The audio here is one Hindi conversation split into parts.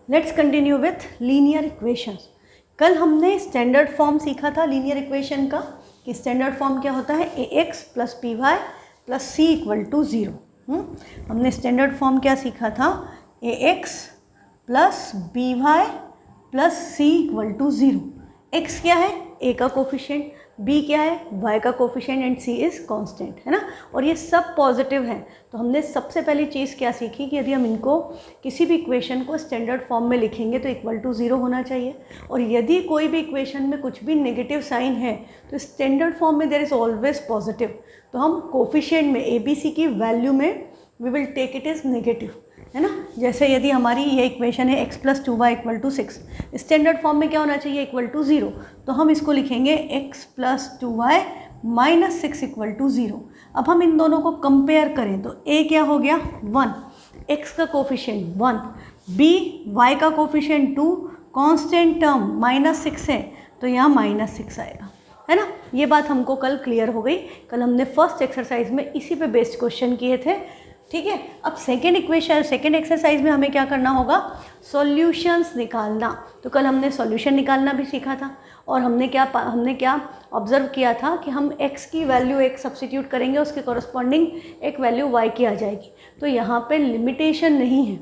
Let's continue with linear equations. कल हमने स्टैंडर्ड फॉर्म सीखा था लीनियर इक्वेशन का कि स्टैंडर्ड फॉर्म क्या होता है, A X plus P Y plus C equal to zero. हमने स्टैंडर्ड फॉर्म क्या सीखा था, A X plus B Y plus C equal to zero. X क्या है, ए का कोफिशिएंट, बी क्या है, वाई का coefficient and c is constant, है ना। और ये सब पॉजिटिव हैं। तो हमने सबसे पहली चीज़ क्या सीखी कि यदि हम इनको किसी भी इक्वेशन को स्टैंडर्ड फॉर्म में लिखेंगे तो इक्वल टू ज़ीरो होना चाहिए। और यदि कोई भी इक्वेशन में कुछ भी नेगेटिव साइन है तो स्टैंडर्ड फॉर्म में देयर इज़ ऑलवेज पॉजिटिव। तो हम कोफिशिएंट में ए बी सी की वैल्यू में we will take it is negative, है ना। जैसे यदि हमारी ये इक्वेशन है x plus two y equal to six, standard form में क्या होना चाहिए, इक्वल टू ज़ीरो। तो हम इसको लिखेंगे x plus two y minus six equal to zero. अब हम इन दोनों को कंपेयर करें तो a क्या हो गया 1, x का कोफिशिएंट 1, b y का coefficient 2, constant term minus six है तो यहाँ माइनस सिक्स आएगा, है ना। ये बात हमको कल क्लियर हो गई। कल हमने फर्स्ट एक्सरसाइज में इसी पे बेस्ड क्वेश्चन किए थे, ठीक है। अब सेकेंड इक्वेशन, सेकेंड एक्सरसाइज में हमें क्या करना होगा, सॉल्यूशंस निकालना। तो कल हमने सॉल्यूशन निकालना भी सीखा था और हमने क्या ऑब्जर्व किया था कि हम x की वैल्यू एक सब्स्टिट्यूट करेंगे, उसके कॉरस्पॉन्डिंग एक वैल्यू y की आ जाएगी। तो यहाँ पे लिमिटेशन नहीं है।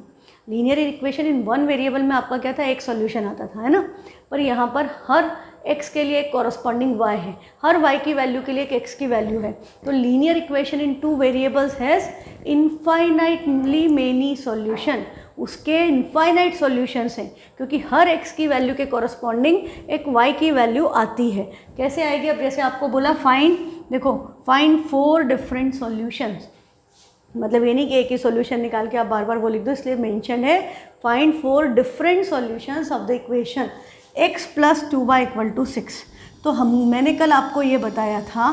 Linear equation in one variable में आपका क्या था, एक सॉल्यूशन आता था, है ना। पर यहाँ पर हर x के लिए एक कॉरस्पॉन्डिंग y है, हर y की वैल्यू के लिए एक x की वैल्यू है। तो linear equation in two variables has infinitely many solution. उसके इनफाइनाइट सॉल्यूशंस हैं क्योंकि हर x की वैल्यू के कॉरस्पॉन्डिंग एक y की वैल्यू आती है। कैसे आएगी, अब जैसे आपको बोला फाइंड 4 डिफरेंट सॉल्यूशंस, मतलब ये नहीं कि एक ही सॉल्यूशन निकाल के आप बार बार वो लिख दो, इसलिए मेंशन है find 4 different solutions of the equation x plus two y equal to six. तो मैंने कल आपको ये बताया था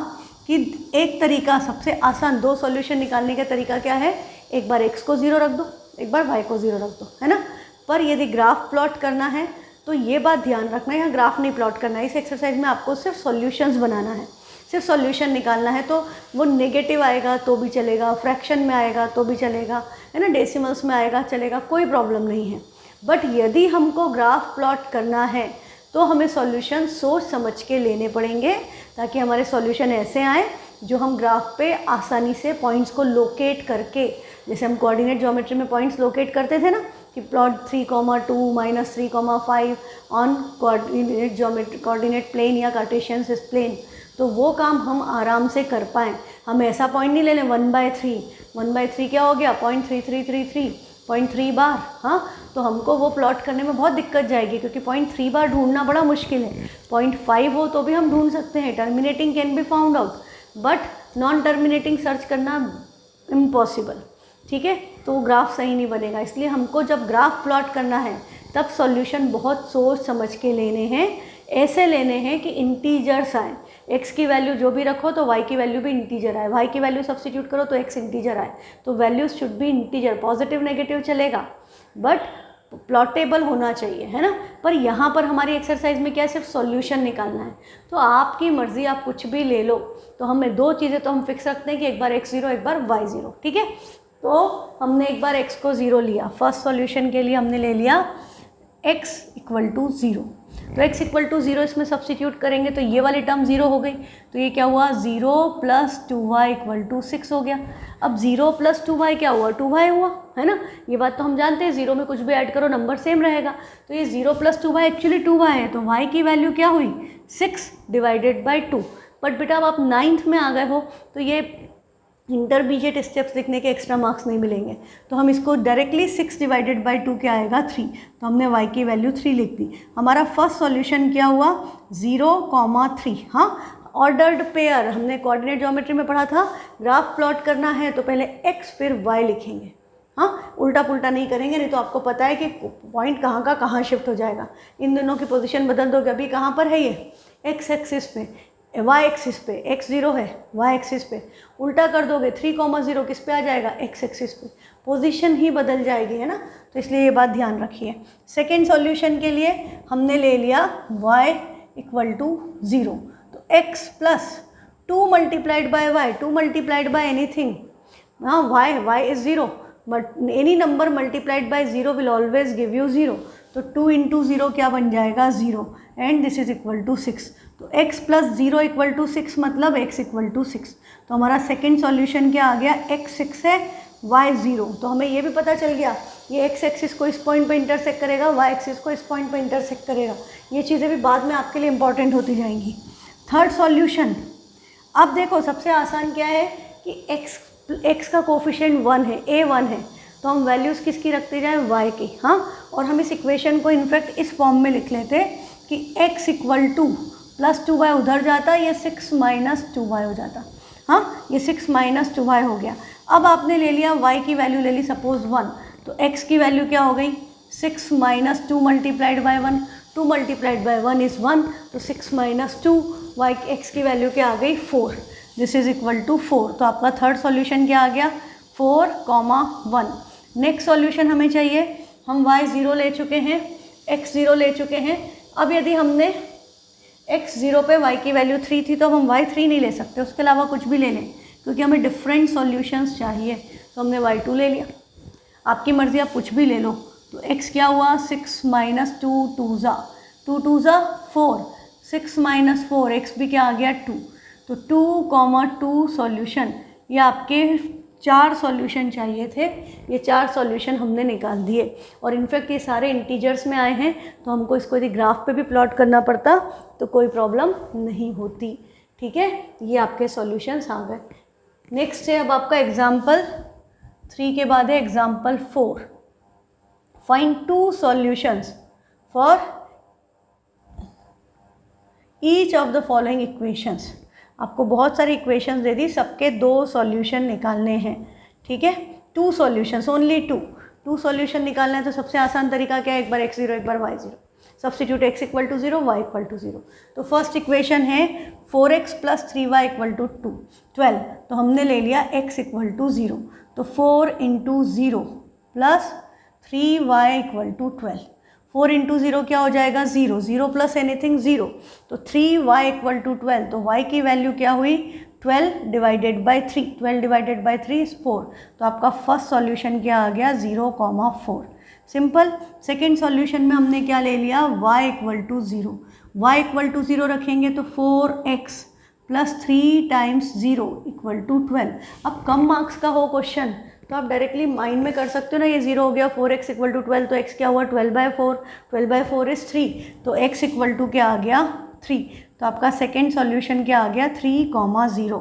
कि एक तरीका, सबसे आसान दो सॉल्यूशन निकालने का तरीका क्या है, एक बार x को ज़ीरो रख दो, एक बार y को ज़ीरो रख दो, है ना। पर यदि ग्राफ प्लॉट करना है तो ये बात ध्यान रखना है, यहाँ ग्राफ नहीं प्लॉट करना है। इस एक्सरसाइज में आपको सिर्फ सॉल्यूशंस बनाना है, सिर्फ सॉल्यूशन निकालना है। तो वो नेगेटिव आएगा तो भी चलेगा, फ्रैक्शन में आएगा तो भी चलेगा, है ना, डेसिमल्स में आएगा चलेगा, कोई प्रॉब्लम नहीं है। बट यदि हमको ग्राफ प्लॉट करना है तो हमें सॉल्यूशन सोच समझ के लेने पड़ेंगे ताकि हमारे सॉल्यूशन ऐसे आए जो हम ग्राफ पे आसानी से पॉइंट्स को लोकेट करके, जैसे हम कोऑर्डिनेट ज्योमेट्री में पॉइंट्स लोकेट करते थे ना कि plot 3,2 minus 3,5 on coordinate geometry, coordinate plane या कार्टेशियन प्लेन, तो वो काम हम आराम से कर पाएँ। हम ऐसा पॉइंट नहीं ले लें 1/3 क्या हो गया 0.3333 0.3 बार, हाँ, तो हमको वो प्लॉट करने में बहुत दिक्कत जाएगी क्योंकि 0.3 बार ढूंढना बड़ा मुश्किल है। 0.5 हो तो भी हम ढूंढ सकते हैं, terminating can be found out, but non terminating search करना इम्पॉसिबल, ठीक है। तो ग्राफ सही नहीं बनेगा। इसलिए हमको जब ग्राफ प्लॉट करना है तब सॉल्यूशन बहुत सोच समझ के लेने हैं, ऐसे लेने हैं कि इंटीजर्स आए। x की वैल्यू जो भी रखो तो y की वैल्यू भी इंटीजर आए, y की वैल्यू सब्स्टिट्यूट करो तो x इंटीजर आए। तो values should be integer, positive negative चलेगा बट प्लॉटेबल होना चाहिए, है ना। पर यहाँ पर हमारी एक्सरसाइज में क्या है, सिर्फ सॉल्यूशन निकालना है। तो आपकी मर्ज़ी, आप कुछ भी ले लो। तो हमें दो चीज़ें तो हम फिक्स रखते हैं कि एक बार x0 एक बार y0, ठीक है। तो हमने एक बार x को ज़ीरो लिया, फर्स्ट सॉल्यूशन के लिए हमने ले लिया x इक्वल टू ज़ीरो। तो x इक्वल टू ज़ीरो इसमें सब्स्टिट्यूट करेंगे तो ये वाली टर्म ज़ीरो हो गई। तो ये क्या हुआ, 0 प्लस 2y इक्वल टू 6 हो गया। अब 0 प्लस 2y क्या हुआ, 2y हुआ, है ना। ये बात तो हम जानते हैं, 0 में कुछ भी ऐड करो नंबर सेम रहेगा। तो ये 0 प्लस 2y एक्चुअली 2y है, तो y की वैल्यू क्या हुई 6 डिवाइडेड बाई 2। बट बेटा अब आप 9th में आ गए हो तो ये इंटरमीडिएट स्टेप्स लिखने के एक्स्ट्रा मार्क्स नहीं मिलेंगे। तो हम इसको डायरेक्टली 6 डिवाइडेड बाई 2 क्या आएगा 3। तो हमने y की वैल्यू 3 लिख दी। हमारा फर्स्ट सॉल्यूशन क्या हुआ 0,3। हाँ, ऑर्डर्ड पेयर हमने कोऑर्डिनेट ज्योमेट्री में पढ़ा था। ग्राफ प्लॉट करना है तो पहले x फिर y लिखेंगे, हाँ, उल्टा पुल्टा नहीं करेंगे, नहीं तो आपको पता है कि पॉइंट कहाँ का कहाँ शिफ्ट हो जाएगा। इन दोनों की पोजीशन बदल दोगे। अभी कहाँ पर है ये, x एक्सिस पे, y एक्सिस पे, x0 है, y एक्सिस पे उल्टा कर दोगे 3,0 किस पे आ जाएगा, x एक्सिस पे, पोजीशन ही बदल जाएगी, है ना। तो इसलिए ये बात ध्यान रखिए। सेकेंड सॉल्यूशन के लिए हमने ले लिया y इक्वल टू 0। तो x plus 2 multiplied by y, 2 multiplied by anything, हाँ, y is 0 but any number multiplied by 0 will always give you 0। तो 2 इंटू 0 क्या बन जाएगा 0 and this is equal to 6। तो x प्लस 0 इक्वल टू 6 मतलब x इक्वल टू 6। तो हमारा सेकेंड सॉल्यूशन क्या आ गया, x 6 है y 0। तो हमें ये भी पता चल गया ये x एक्सिस को इस पॉइंट पे इंटरसेक्ट करेगा, y एक्सिस को इस पॉइंट पे इंटरसेक्ट करेगा। ये चीज़ें भी बाद में आपके लिए इंपॉर्टेंट होती जाएंगी। थर्ड सॉल्यूशन, अब देखो सबसे आसान क्या है कि x का कोफिशिएंट 1 है, a 1 है, तो हम वैल्यूज़ किसकी रखते जाएं, y की। हाँ, और हम इस इक्वेशन को इनफैक्ट इस फॉर्म में लिख लेते कि x equal two plus 2y उधर जाता, ये 6 माइनस 2y हो जाता। हाँ, ये 6 माइनस 2y हो गया। अब आपने ले लिया y की वैल्यू ले ली सपोज 1, तो x की वैल्यू क्या हो गई 6 minus 2 multiplied by 1, 2 multiplied by 1 is 1, तो 6 माइनस 2 y x की वैल्यू क्या आ गई 4, दिस इज इक्वल टू 4। तो आपका थर्ड सॉल्यूशन क्या आ गया 4, 1। नेक्स्ट सॉल्यूशन हमें चाहिए, हम y 0 ले चुके हैं, x 0 ले चुके हैं। अब यदि हमने x 0 पे y की वैल्यू 3 थी तो अब हम y 3 नहीं ले सकते, उसके अलावा कुछ भी ले लें क्योंकि हमें डिफरेंट सॉल्यूशंस चाहिए। तो हमने y 2 ले लिया, आपकी मर्ज़ी आप कुछ भी ले लो। तो x क्या हुआ 6 माइनस 2 2 ज़ा 4, 6 माइनस 4 x भी क्या आ गया 2। तो 2, 2 सॉल्यूशन, ये आपके 4 सॉल्यूशन चाहिए थे, ये 4 सॉल्यूशन हमने निकाल दिए। और इनफैक्ट ये सारे इंटीजर्स में आए हैं, तो हमको इसको यदि ग्राफ पे भी प्लॉट करना पड़ता तो कोई प्रॉब्लम नहीं होती। ठीक है, ये आपके सॉल्यूशंस आ गए। नेक्स्ट है अब आपका एग्जाम्पल 3 के बाद है example 4। Find 2 solutions for each of the following equations. आपको बहुत सारी इक्वेशंस दे दी, सबके 2 सॉल्यूशन निकालने हैं। ठीक है, 2 सॉल्यूशंस, ओनली 2 सॉल्यूशन निकालना है। तो सबसे आसान तरीका क्या है, एक बार x 0 एक बार y 0, substitute x equal to 0 y equal to 0। तो फर्स्ट इक्वेशन है 4x plus 3y equal to 12। तो हमने ले लिया x इक्वल टू 0, तो 4 into 0 plus 3y equal to 12। 4 into 0 क्या हो जाएगा 0, 0 प्लस एनीथिंग 0, तो 3y इक्वल टू 12। तो y की वैल्यू क्या हुई 12 divided by 3, 12 divided by 3 is 4। तो आपका फर्स्ट सॉल्यूशन क्या आ गया 0, 4। सिंपल। सेकेंड सॉल्यूशन में हमने क्या ले लिया y equal to 0, y equal to 0 रखेंगे तो 4x plus 3 times 0 equal to 12। अब कम मार्क्स का हो क्वेश्चन तो आप डायरेक्टली माइंड में कर सकते हो ना, ये 0 हो गया, 4x इक्वल टू 12, तो x क्या हुआ 12/4, 12/4 इज 3, तो x इक्वल टू क्या आ गया 3। तो आपका सेकेंड सॉल्यूशन क्या आ गया 3, 0,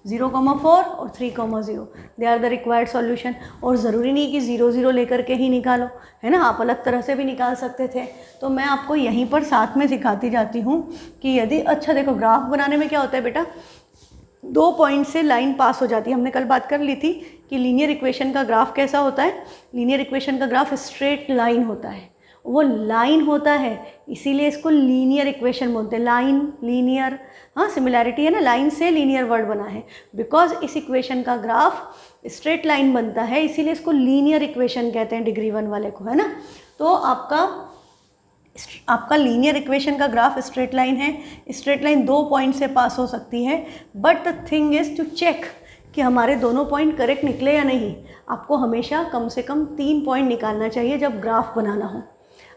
0,4 और 3,0, they are the required solution. और ज़रूरी नहीं कि 0, 0 लेकर के ही निकालो, है ना, आप अलग तरह से भी निकाल सकते थे। तो मैं आपको यहीं पर साथ में सिखाती जाती हूँ कि यदि, अच्छा देखो ग्राफ बनाने में क्या होता है बेटा, 2 पॉइंट से लाइन पास हो जाती है। हमने कल बात कर ली थी कि लीनियर इक्वेशन का ग्राफ कैसा होता है, लीनियर इक्वेशन का ग्राफ स्ट्रेट लाइन होता है, वो लाइन होता है इसीलिए इसको लीनियर इक्वेशन बोलते हैं। लाइन, लीनियर, हाँ सिमिलैरिटी है ना, लाइन से लीनियर वर्ड बना है। बिकॉज इस इक्वेशन का ग्राफ स्ट्रेट लाइन बनता है इसीलिए इसको लीनियर इक्वेशन कहते हैं, डिग्री 1 वाले को, है ना। तो आपका लीनियर इक्वेशन का ग्राफ स्ट्रेट लाइन है। स्ट्रेट लाइन 2 पॉइंट से पास हो सकती है, but the thing is to check कि हमारे दोनों पॉइंट करेक्ट निकले या नहीं। आपको हमेशा कम से कम 3 पॉइंट निकालना चाहिए जब ग्राफ बनाना हो।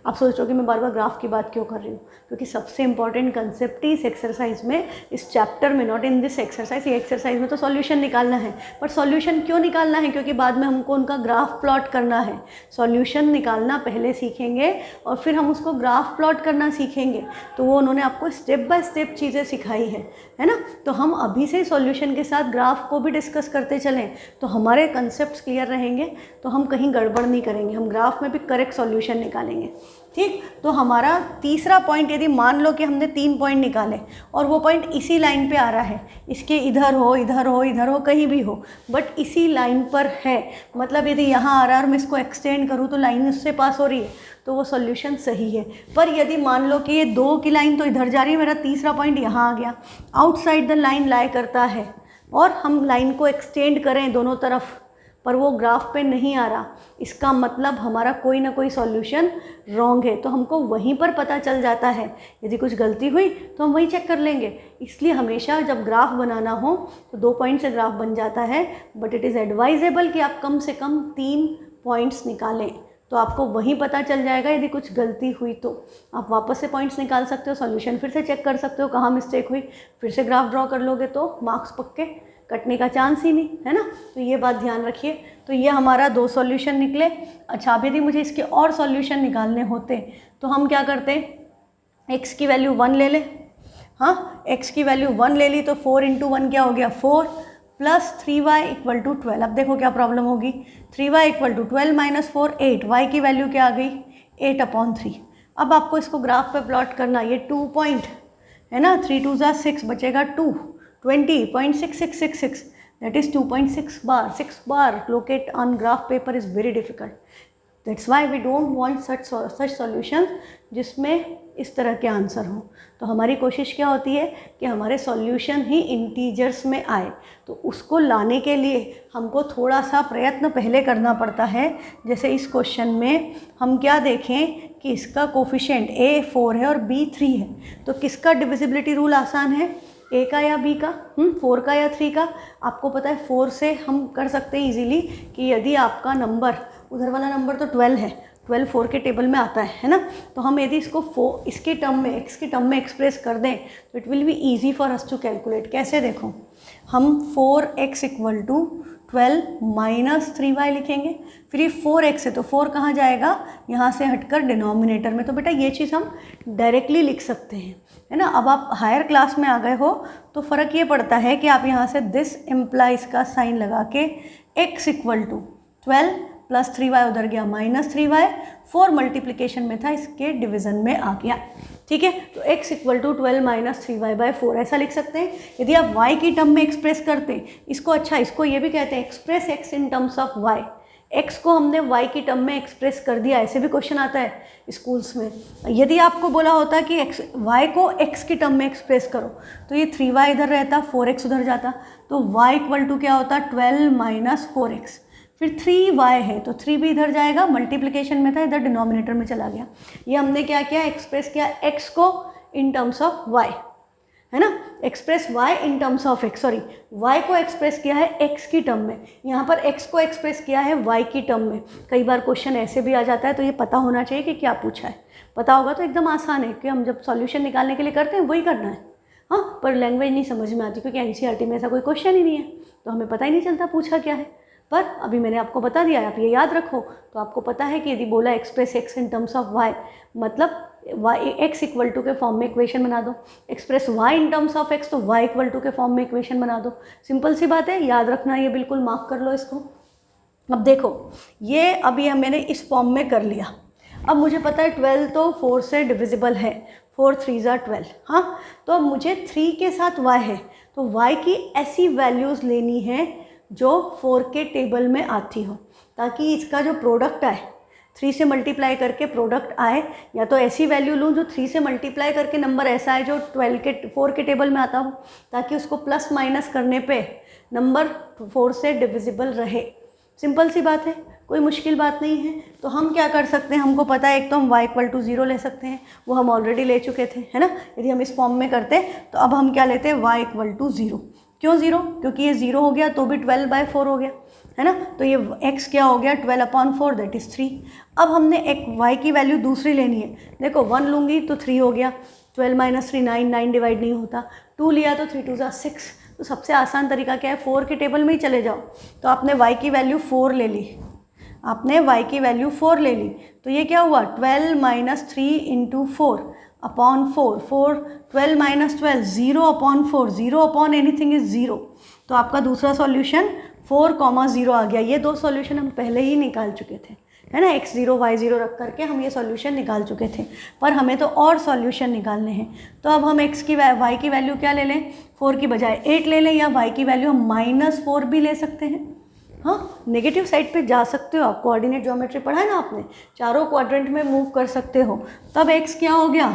आप सोच रहे हो कि मैं बार बार ग्राफ की बात क्यों कर रही हूँ, क्योंकि सबसे इंपॉर्टेंट कंसेप्ट ही इस एक्सरसाइज में, इस चैप्टर में, नॉट इन दिस एक्सरसाइज। ये एक्सरसाइज में तो सॉल्यूशन निकालना है, पर सॉल्यूशन क्यों निकालना है, क्योंकि बाद में हमको उनका ग्राफ प्लॉट करना है। सॉल्यूशन निकालना पहले सीखेंगे और फिर हम उसको ग्राफ प्लॉट करना सीखेंगे। तो वो उन्होंने आपको स्टेप बाय स्टेप चीज़ें सिखाई है ना। तो हम अभी से सॉल्यूशन के साथ ग्राफ को भी डिस्कस करते चलें तो हमारे कंसेप्ट क्लियर रहेंगे, तो हम कहीं गड़बड़ नहीं करेंगे, हम ग्राफ में भी करेक्ट सॉल्यूशन निकालेंगे। ठीक, तो हमारा तीसरा पॉइंट, यदि मान लो कि हमने 3 पॉइंट निकाले और वो पॉइंट इसी लाइन पे आ रहा है, इसके इधर हो, इधर हो, इधर हो, कहीं भी हो, बट इसी लाइन पर है, मतलब यदि यहाँ आ रहा है और मैं इसको एक्सटेंड करूँ तो लाइन उससे पास हो रही है, तो वो सॉल्यूशन सही है। पर यदि मान लो कि ये 2 की लाइन तो इधर जा रही है, मेरा तीसरा पॉइंट यहाँ आ गया, आउटसाइड द लाइन लाई करता है, और हम लाइन को एक्सटेंड करें दोनों तरफ पर वो ग्राफ पे नहीं आ रहा, इसका मतलब हमारा कोई ना कोई सॉल्यूशन रॉन्ग है। तो हमको वहीं पर पता चल जाता है, यदि कुछ गलती हुई तो हम वहीं चेक कर लेंगे। इसलिए हमेशा जब ग्राफ बनाना हो तो 2 पॉइंट से ग्राफ बन जाता है, बट इट इज़ एडवाइजेबल कि आप कम से कम 3 पॉइंट्स निकालें, तो आपको वहीं पता चल जाएगा। यदि कुछ गलती हुई तो आप वापस से पॉइंट्स निकाल सकते हो, सॉल्यूशन फिर से चेक कर सकते हो कहाँ मिस्टेक हुई, फिर से ग्राफ ड्रॉ कर लोगे तो मार्क्स पक्के, कटने का चांस ही नहीं है ना। तो ये बात ध्यान रखिए। तो ये हमारा 2 सॉल्यूशन निकले। अच्छा, अब यदि मुझे इसके और सॉल्यूशन निकालने होते तो हम क्या करते, x की वैल्यू 1 ले लें। हाँ, x की वैल्यू 1 ले ली तो 4 × 1 क्या हो गया 4 प्लस 3y = 12। अब देखो क्या प्रॉब्लम होगी, 3y = 12 - 4 8, y की वैल्यू क्या आ गई 8/3। अब आपको इसको ग्राफ पे प्लॉट करना, ये 2 पॉइंट है ना, 3 2 = 6 बचेगा 2, 20.6666, that is 2.6 bar. 6 bar locate on graph paper is very difficult. That's why we don't want such solutions जिसमें इस तरह के आंसर हों। तो हमारी कोशिश क्या होती है कि हमारे सॉल्यूशन ही इंटीजर्स में आए। तो उसको लाने के लिए हमको थोड़ा सा प्रयत्न पहले करना पड़ता है। जैसे इस क्वेश्चन में हम क्या देखें कि इसका कोफिशिएंट a 4 है और b 3 है, तो किसका डिविजिबिलिटी रूल आसान है, a का या b का, 4 का या 3 का। आपको पता है 4 से हम कर सकते हैं इजीली कि यदि आपका नंबर, उधर वाला नंबर तो 12 है, 12 4 के टेबल में आता है ना, तो हम यदि इसको 4 इसके टर्म में, x के टर्म में एक्सप्रेस कर दें तो it will be easy for us to calculate. कैसे, देखो हम 4x = 12 - 3y लिखेंगे। फिर ये 4x है तो 4 कहाँ जाएगा, यहाँ से हटकर डिनोमिनेटर में। तो बेटा ये चीज़ हम डायरेक्टली लिख सकते हैं, है ना। अब आप हायर क्लास में आ गए हो तो फ़र्क ये पड़ता है कि आप यहाँ से दिस इम्प्लाइज का साइन लगा के x = 12 + 3y उधर गया -3y, 4 मल्टीप्लिकेशन में था, इसके डिवीज़न में आ गया। ठीक है, तो x = 12 - 3y/4 ऐसा लिख सकते हैं। यदि आप y की टर्म में एक्सप्रेस करते इसको, अच्छा इसको ये भी कहते हैं express x in terms of y। x को हमने y की टर्म में एक्सप्रेस कर दिया, ऐसे भी क्वेश्चन आता है स्कूल्स में। यदि आपको बोला होता कि y को x की टर्म में एक्सप्रेस करो तो ये 3y इधर रहता, 4x उधर जाता, तो y = क्या होता 12 - 4x। फिर 3y है तो 3 भी इधर जाएगा, मल्टीप्लिकेशन में था, इधर डिनोमिनेटर में चला गया। ये हमने क्या किया, एक्सप्रेस किया x को इन टर्म्स ऑफ y, है ना, express y in terms of x, sorry y को एक्सप्रेस किया है x की टर्म में, यहाँ पर x को एक्सप्रेस किया है y की टर्म में। कई बार क्वेश्चन ऐसे भी आ जाता है, तो ये पता होना चाहिए कि क्या पूछा है। पता होगा तो एकदम आसान है कि हम जब सॉल्यूशन निकालने के लिए करते हैं वही करना है। हाँ, पर लैंग्वेज नहीं समझ में आती क्योंकि एनसीईआरटी में ऐसा कोई क्वेश्चन ही नहीं है, तो हमें पता ही नहीं चलता पूछा क्या है। पर अभी मैंने आपको बता दिया है, आप ये याद रखो तो आपको पता है कि यदि बोला express x in terms of y, मतलब x = के फॉर्म में इक्वेशन बना दो, express y in terms of x तो y = के फॉर्म में इक्वेशन बना दो। सिंपल सी बात है, याद रखना, ये बिल्कुल मार्क कर लो इसको। अब देखो ये अभी मैंने इस फॉर्म में कर लिया। अब मुझे पता है 12 तो 4 से डिविजिबल है, 4 3 = 12। हाँ, तो अब मुझे 3 के साथ y है तो y की ऐसी वैल्यूज़ लेनी है जो 4 के टेबल में आती हो, ताकि इसका जो प्रोडक्ट आए 3 से मल्टीप्लाई करके प्रोडक्ट आए, या तो ऐसी वैल्यू लूँ जो 3 से मल्टीप्लाई करके नंबर ऐसा है जो 4 के टेबल में आता हो, ताकि उसको प्लस माइनस करने पे नंबर 4 से डिविजिबल रहे। सिंपल सी बात है, कोई मुश्किल बात नहीं है। तो हम क्या कर सकते हैं, हमको पता है एक तो हम y = 0 ले सकते हैं, वो हम ऑलरेडी ले चुके थे, है ना। यदि हम इस फॉर्म में करते तो अब हम क्या लेते हैं, y = 0। क्यों 0, क्योंकि ये 0 हो गया तो भी 12/4 हो गया, है ना। तो ये x क्या हो गया 12/4, दैट इज़ 3। अब हमने एक y की वैल्यू दूसरी लेनी है। देखो 1 लूँगी तो 3 हो गया, 12 - 3 9, 9 डिवाइड नहीं होता, 2 लिया तो 3 2 = 6। तो सबसे आसान तरीका क्या है, 4 के टेबल में ही चले जाओ। तो आपने y की वैल्यू 4 ले ली, आपने y की वैल्यू 4 ले ली, तो ये क्या हुआ 12 - 3 × 4/4, 4 12 - 12 0/4, 0 एनीथिंग इज 0। तो आपका दूसरा सॉल्यूशन 4, 0 आ गया। ये 2 सॉल्यूशन हम पहले ही निकाल चुके थे, है ना, x0 y0 रख करके हम ये सॉल्यूशन निकाल चुके थे, पर हमें तो और सॉल्यूशन निकालने हैं। तो अब हम y की वैल्यू क्या ले लें, 4 की बजाय 8 ले लें, या y की वैल्यू हम -4 भी ले सकते हैं। हाँ, नेगेटिव साइड पे जा सकते हो, आप कोऑर्डिनेट ज्योमेट्री पढ़ा है ना आपने, चारों क्वाड्रेंट में मूव कर सकते हो। तब x क्या हो गया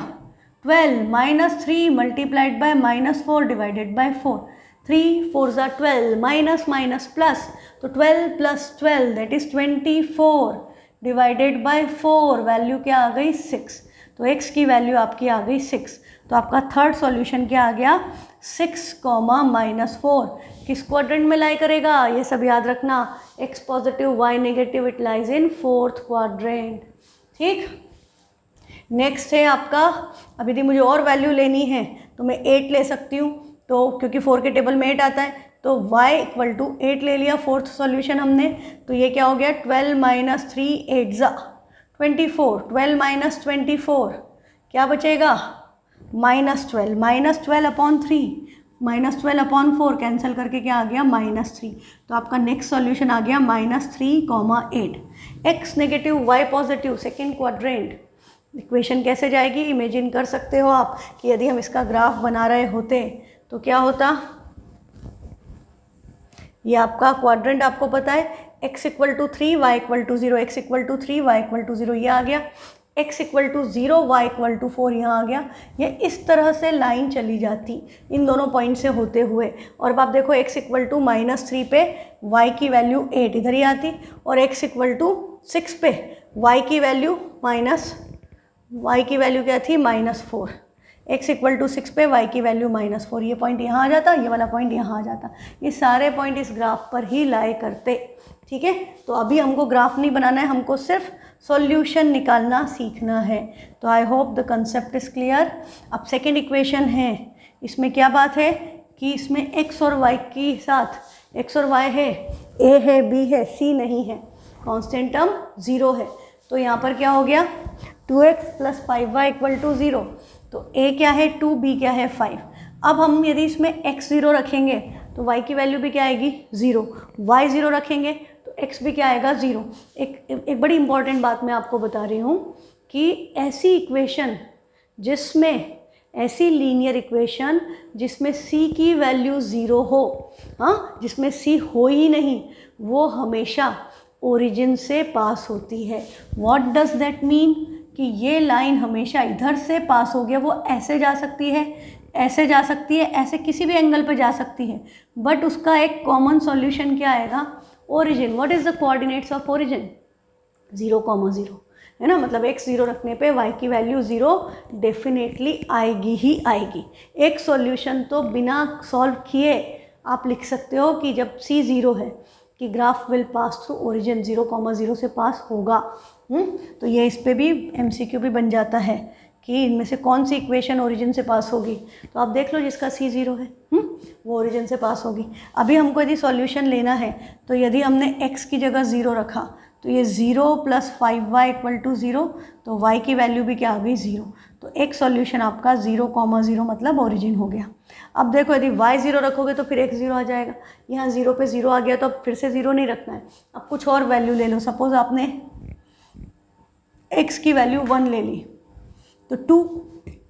12 - 3 multiplied by -4 divided by 4, 3 4 = 12, minus minus plus, तो 12 + 12 that is 24 divided by 4, value क्या आ गई 6। तो x की वैल्यू आपकी आ गई 6। तो आपका थर्ड सॉल्यूशन क्या आ गया, 6, -4। किस क्वाड्रेंट में लाई करेगा, ये सब याद रखना, x positive y negative, it lies in fourth quadrant. ठीक, नेक्स्ट है आपका, अब यदि मुझे और वैल्यू लेनी है तो मैं 8 ले सकती हूँ, तो क्योंकि 4 के टेबल में 8 आता है, तो y = 8 ले लिया फोर्थ सॉल्यूशन हमने। तो ये क्या हो गया, 12 - 3 8 ज़ा 24, 12 - 24 क्या बचेगा, -12, -12/3 -12/4 कैंसिल करके क्या आ गया, -3। तो आपका नेक्स्ट सॉल्यूशन आ गया -3, 8। x negative y positive second quadrant, equation कैसे जाएगी, इमेजिन कर सकते हो आप कि यदि हम इसका ग्राफ बना रहे होते तो क्या होता। ये आपका क्वाड्रेंट आपको पता है, x = 3 y = 0, x = 3 y = 0 ये आ गया, x = 0 y = 4 यहाँ आ गया। ये इस तरह से लाइन चली जाती इन दोनों पॉइंट से होते हुए, और अब आप देखो x = -3 पे y की वैल्यू 8 इधर ही आती, और x = 6 पे y की वैल्यू क्या थी, -4। x = 6 पे y की वैल्यू -4, ये पॉइंट यहाँ आ जाता, ये वाला पॉइंट यहाँ आ जाता, ये सारे पॉइंट इस ग्राफ पर ही लाई करते। ठीक है, तो अभी हमको ग्राफ नहीं बनाना है, हमको सिर्फ सॉल्यूशन निकालना सीखना है। तो I hope the concept is clear. अब सेकेंड इक्वेशन है, इसमें क्या बात है कि इसमें x और y के साथ x और y है, a है, b है, c नहीं है, कांस्टेंट टर्म 0 है। तो यहाँ पर क्या हो गया, 2x + 5y = 0। तो a क्या है 2, b क्या है 5। अब हम यदि इसमें x 0 रखेंगे तो y की वैल्यू भी क्या आएगी 0, y 0 रखेंगे तो x भी क्या आएगा 0। एक बड़ी इंपॉर्टेंट बात मैं आपको बता रही हूँ कि ऐसी इक्वेशन ऐसी लीनियर इक्वेशन जिसमें c की वैल्यू 0 हो, हाँ, जिसमें c हो ही नहीं, वो हमेशा ओरिजिन से पास होती है। व्हाट डज दैट मीन, कि ये लाइन हमेशा इधर से पास हो गया, वो ऐसे जा सकती है, ऐसे जा सकती है, ऐसे किसी भी एंगल पे जा सकती है, बट उसका एक कॉमन सॉल्यूशन क्या आएगा, origin. What is the coordinates of origin, 0,0 है ना, मतलब x 0 रखने पे y की वैल्यू 0 डेफिनेटली आएगी ही आएगी। एक सॉल्यूशन तो बिना सॉल्व किए आप लिख सकते हो कि जब c 0 है कि graph will pass through origin, 0,0 से पास होगा। तो ये इस पे भी MCQ भी बन जाता है कि इनमें से कौन सी इक्वेशन ओरिजिन से पास होगी। तो आप देख लो जिसका c 0 है वो ओरिजिन से पास होगी। अभी हमको यदि सॉल्यूशन लेना है तो यदि हमने x की जगह 0 रखा तो ये 0 + 5y = 0, तो y की वैल्यू भी क्या आ गई 0। तो एक सॉल्यूशन आपका 0,0 मतलब ओरिजिन हो गया। अब देखो यदि y 0 रखोगे तो फिर x 0 आ जाएगा, यहाँ 0 पे 0 आ गया तो अब फिर से 0 नहीं रखना है, अब कुछ और वैल्यू ले लो। सपोज आपने x की वैल्यू 1 ले ली, तो 2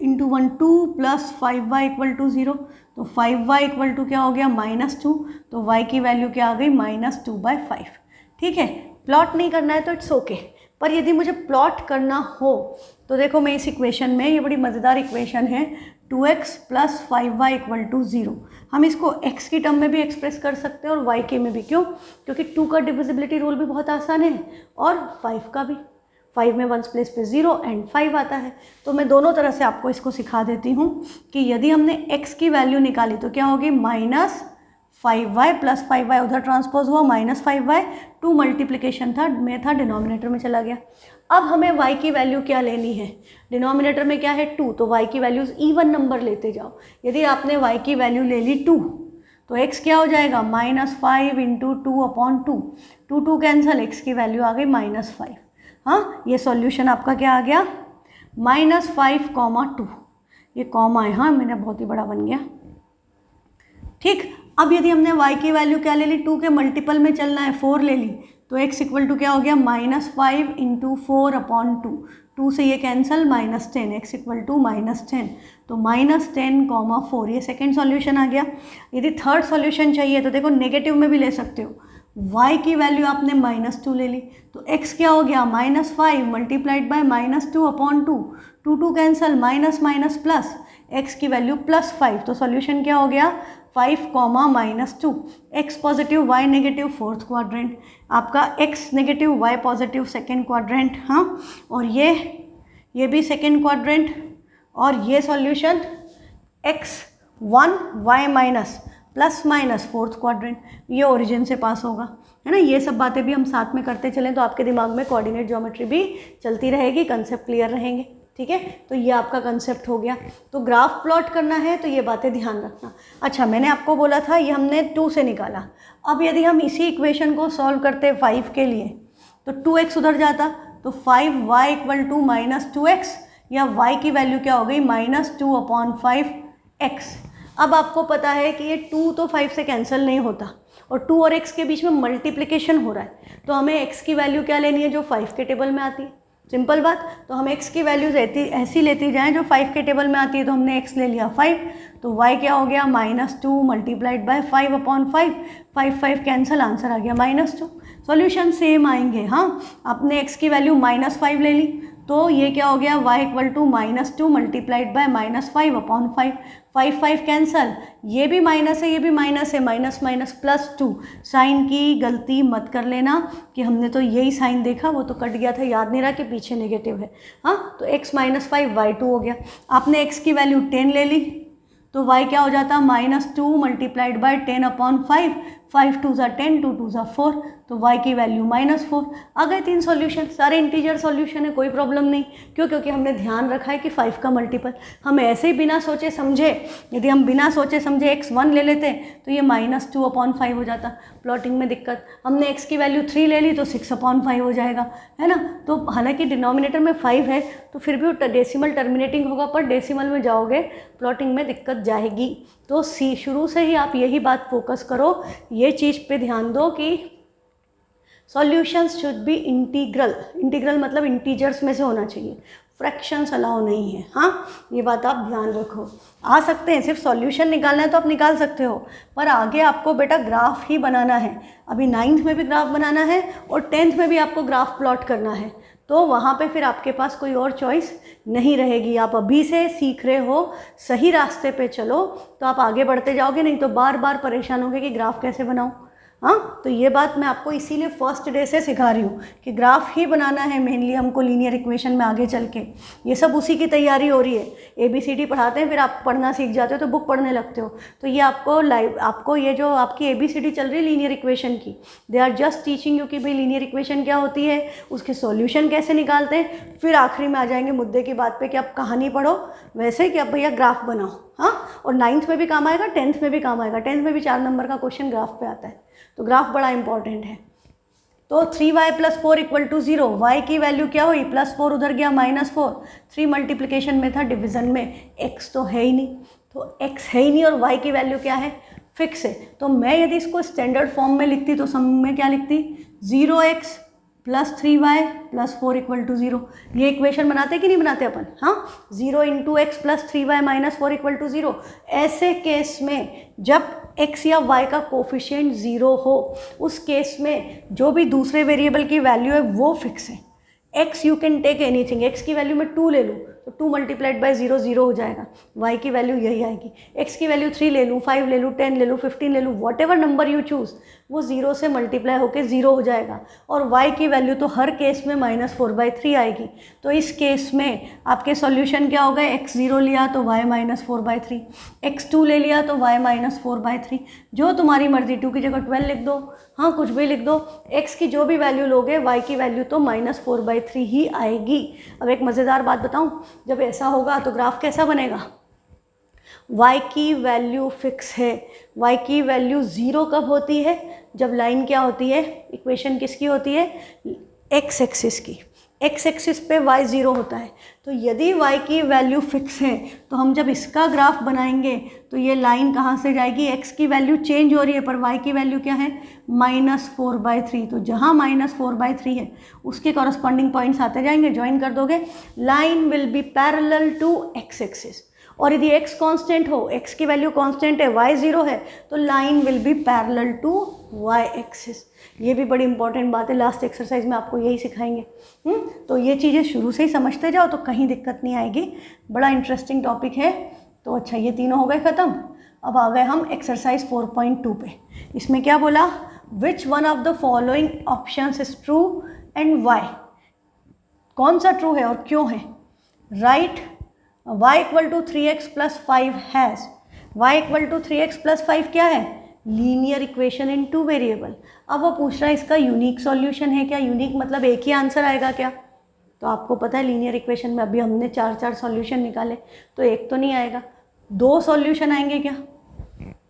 × 1 2 + 5y = 0, तो 5y = क्या हो गया -2, तो y की वैल्यू क्या आ गई -2/5। ठीक है, प्लॉट नहीं करना है तो इट्स ओके, पर यदि मुझे प्लॉट करना हो तो देखो मैं इस इक्वेशन में, ये बड़ी मज़ेदार इक्वेशन है, 2x + 5y = 0। हम इसको x की टर्म में भी एक्सप्रेस कर सकते हैं और y के में भी। क्यों? क्योंकि 2 का डिविजिबिलिटी रूल भी बहुत आसान है और 5 का भी। 5 में 1s प्लेस पे 0 एंड 5 आता है। तो मैं दोनों तरह से आपको इसको सिखा देती हूँ कि यदि हमने x की वैल्यू निकाली तो क्या होगी, -5y + 5y उधर ट्रांसपोज हुआ, -5y, 2 मल्टीप्लिकेशन था डिनोमिनेटर में चला गया। अब हमें y की वैल्यू क्या लेनी है, डिनोमिनेटर में क्या है 2, तो y की वैल्यूज़ इवन नंबर लेते जाओ। यदि आपने y की वैल्यू ले ली 2 तो x क्या हो जाएगा, -5 × 2/2, 2 कैंसिल, x की वैल्यू आ गई -5। हाँ, ये सॉल्यूशन आपका क्या आ गया, -5, 2, ये कॉमा है, हाँ मैंने बहुत ही बड़ा बन गया। ठीक, अब यदि हमने y की वैल्यू क्या ले ली, 2 के मल्टीपल में चलना है, 4 ले ली, तो x = क्या हो गया, -5 × 4/2, 2 से ये कैंसिल, -10, x = -10, तो -10, 4, ये सेकेंड सॉल्यूशन आ गया। यदि थर्ड सॉल्यूशन चाहिए तो देखो नेगेटिव में भी ले सकते हो। y की वैल्यू आपने -2 ले ली, तो x क्या हो गया, -5 × -2/2, 2 कैंसिल, माइनस प्लस, x की वैल्यू +5, तो सॉल्यूशन क्या हो गया, 5, -2, x positive y negative fourth quadrant, आपका x negative y positive second quadrant. हाँ, और ये ये भी सेकेंड क्वाड्रेंट, और ये solution x1 y minus plus minus fourth quadrant, ये ओरिजिन से पास होगा, है ना। ये सब बातें भी हम साथ में करते चलें तो आपके दिमाग में कोऑर्डिनेट ज्योमेट्री भी चलती रहेगी, कंसेप्ट क्लियर रहेंगे, ठीक है। तो ये आपका कंसेप्ट हो गया। तो ग्राफ प्लॉट करना है तो ये बातें ध्यान रखना। अच्छा, मैंने आपको बोला था ये हमने 2 से निकाला। अब यदि हम इसी इक्वेशन को सॉल्व करते 5 के लिए तो 2x उधर जाता, तो 5y इक्वल टू -2x, या y की वैल्यू क्या हो गई -2/5x। अब आपको पता है कि ये 2 तो 5 से कैंसिल नहीं होता, और 2 और x के बीच में मल्टीप्लिकेशन हो रहा है, तो हमें x की वैल्यू क्या लेनी है जो 5 के टेबल में आती है। सिंपल बात। तो हम x की वैल्यूज ऐसी लेती जाएं जो 5 के टेबल में आती है, तो हमने x ले लिया 5, तो y क्या हो गया -2 मल्टीप्लाइड बाय 5/5, 5 कैंसिल, आंसर आ गया -2। सॉल्यूशन सेम आएंगे। हाँ, आपने x की वैल्यू -5 ले ली, तो ये क्या हो गया y equal to -2 multiplied by -5/5, 5 cancel, ये भी माइनस है, ये भी माइनस है, माइनस माइनस +2। साइन की गलती मत कर लेना कि हमने तो यही साइन देखा, वो तो कट गया था, याद नहीं रहा कि पीछे नेगेटिव है। हाँ, तो x -5 y 2 हो गया। आपने x की वैल्यू 10 ले ली, तो y क्या हो जाता -2 मल्टीप्लाइड बाय 10/5, 5 2 ज़ा 10, 2 2 ज़ा 4, तो y की वैल्यू -4। आ गए 3 सॉल्यूशन, सारे इंटीजर सॉल्यूशन है, कोई प्रॉब्लम नहीं। क्यों? क्योंकि हमने ध्यान रखा है कि 5 का मल्टीपल। हम ऐसे ही बिना सोचे समझे, यदि हम बिना सोचे समझे x1 ले लेते तो ये -2/5 हो जाता। प्लॉटिंग में दिक्कत, हमने x की वैल्यू 3 ले ली तो 6/5 हो जाएगा, है ना। तो हालांकि डिनोमिनेटर में 5 है तो फिर भी वो डेसिमल टर्मिनेटिंग होगा, पर डेसिमल में जाओगे प्लॉटिंग में दिक्कत जाएगी। तो शुरू से ही आप यही बात फोकस करो, ये चीज़ पे ध्यान दो कि solutions should be integral. Integral मतलब इंटीजर्स में से होना चाहिए, फ्रैक्शंस अलाउ नहीं है। हाँ, ये बात आप ध्यान रखो। आ सकते हैं, सिर्फ सॉल्यूशन निकालना है तो आप निकाल सकते हो, पर आगे आपको बेटा ग्राफ ही बनाना है। अभी 9th में भी ग्राफ बनाना है और 10th में भी आपको ग्राफ प्लॉट करना है, तो वहाँ पे फिर आपके पास कोई और चॉइस नहीं रहेगी। आप अभी से सीख रहे हो, सही रास्ते पे चलो तो आप आगे बढ़ते जाओगे, नहीं तो बार बार परेशान होगे कि ग्राफ कैसे बनाऊँ। हाँ, तो ये बात मैं आपको इसीलिए फर्स्ट डे से सिखा रही हूँ कि ग्राफ ही बनाना है मेनली हमको लीनियर इक्वेशन में आगे चल के। ये सब उसी की तैयारी हो रही है। ABCD पढ़ाते हैं, फिर आप पढ़ना सीख जाते हो तो बुक पढ़ने लगते हो, तो ये आपको ये जो आपकी ABCD चल रही है लीनियर इक्वेशन की, they are just teaching you कि भाई लीनियर इक्वेशन क्या होती है, उसके सॉल्यूशन कैसे निकालते हैं। फिर आखिरी में आ जाएंगे मुद्दे की बात पे कि आप कहानी पढ़ो, वैसे कि आप भैया ग्राफ बनाओ। हाँ, और 9th में भी काम आएगा, 10th में भी काम आएगा। 10th में भी 4 नंबर का क्वेश्चन ग्राफ पे आता है, तो ग्राफ बड़ा इंपॉर्टेंट है। तो 3y + 4 = 0, y की वैल्यू क्या हुई +4, उधर गया -4, 3 मल्टीप्लिकेशन में था, डिवीजन में x तो है ही नहीं, तो x है ही नहीं और y की वैल्यू क्या है, फिक्स है। तो मैं यदि इसको स्टैंडर्ड फॉर्म में लिखती तो सम में क्या लिखती, 0x + 3y + 4 = 0। ये इक्वेशन बनाते कि नहीं बनाते अपन। हाँ, 0 × x + 3y - 4 = 0। ऐसे केस में जब x या y का कोफिशिएंट 0 हो, उस केस में जो भी दूसरे वेरिएबल की वैल्यू है वो फिक्स है। x you can take anything, x की वैल्यू मैं 2 ले लूँ तो 2 × 0 0 हो जाएगा, y की वैल्यू यही आएगी। x की वैल्यू 3 ले लूँ, 5 ले लूँ, 10 ले लूँ, 15 ले लूँ, what ever number you choose, वो 0 से मल्टीप्लाई होकर 0 हो जाएगा। और y की वैल्यू तो हर केस में -4/3 आएगी। तो इस केस में आपके सॉल्यूशन क्या होगा, x0 लिया तो y -4/3, x2 ले लिया तो y -4/3, जो तुम्हारी मर्जी, 2 की जगह 12 लिख दो, हाँ कुछ भी लिख दो। x की जो भी वैल्यू लोगे y की वैल्यू तो -4/3 ही आएगी। अब एक मज़ेदार बात बताऊं, जब ऐसा होगा तो ग्राफ कैसा बनेगा, y की वैल्यू फिक्स है। y की वैल्यू 0 कब होती है, जब लाइन क्या होती है, इक्वेशन किसकी होती है, x एक्सिस की। x एक्सिस पे y 0 होता है। तो यदि y की वैल्यू फिक्स है तो हम जब इसका ग्राफ बनाएंगे तो ये लाइन कहाँ से जाएगी, x की वैल्यू चेंज हो रही है पर y की वैल्यू क्या है, -4/3। तो जहाँ -4/3 है उसके कॉरस्पॉन्डिंग पॉइंट्स आते जाएंगे, ज्वाइन कर दोगे, line will be parallel to x axis. और यदि x कांस्टेंट हो, x की वैल्यू कांस्टेंट है, y 0 है, तो line will be parallel to y axis. ये भी बड़ी इंपॉर्टेंट बात है, लास्ट एक्सरसाइज में आपको यही सिखाएंगे। तो ये चीज़ें शुरू से ही समझते जाओ तो कहीं दिक्कत नहीं आएगी, बड़ा इंटरेस्टिंग टॉपिक है। तो अच्छा, ये तीनों हो गए ख़त्म। अब आ गए हम एक्सरसाइज 4.2 पे। इसमें क्या बोला, which one of the following options is true and why, कौन सा ट्रू है और क्यों है। Right y equal to 3x plus 5 has y equal to 3x plus 5 क्या है, linear equation in two variable. अब वो पूछ रहा है इसका यूनिक सॉल्यूशन है क्या, यूनिक मतलब एक ही आंसर आएगा क्या, तो आपको पता है लीनियर इक्वेशन में अभी हमने 4 सॉल्यूशन निकाले, तो एक तो नहीं आएगा, 2 सॉल्यूशन आएंगे क्या,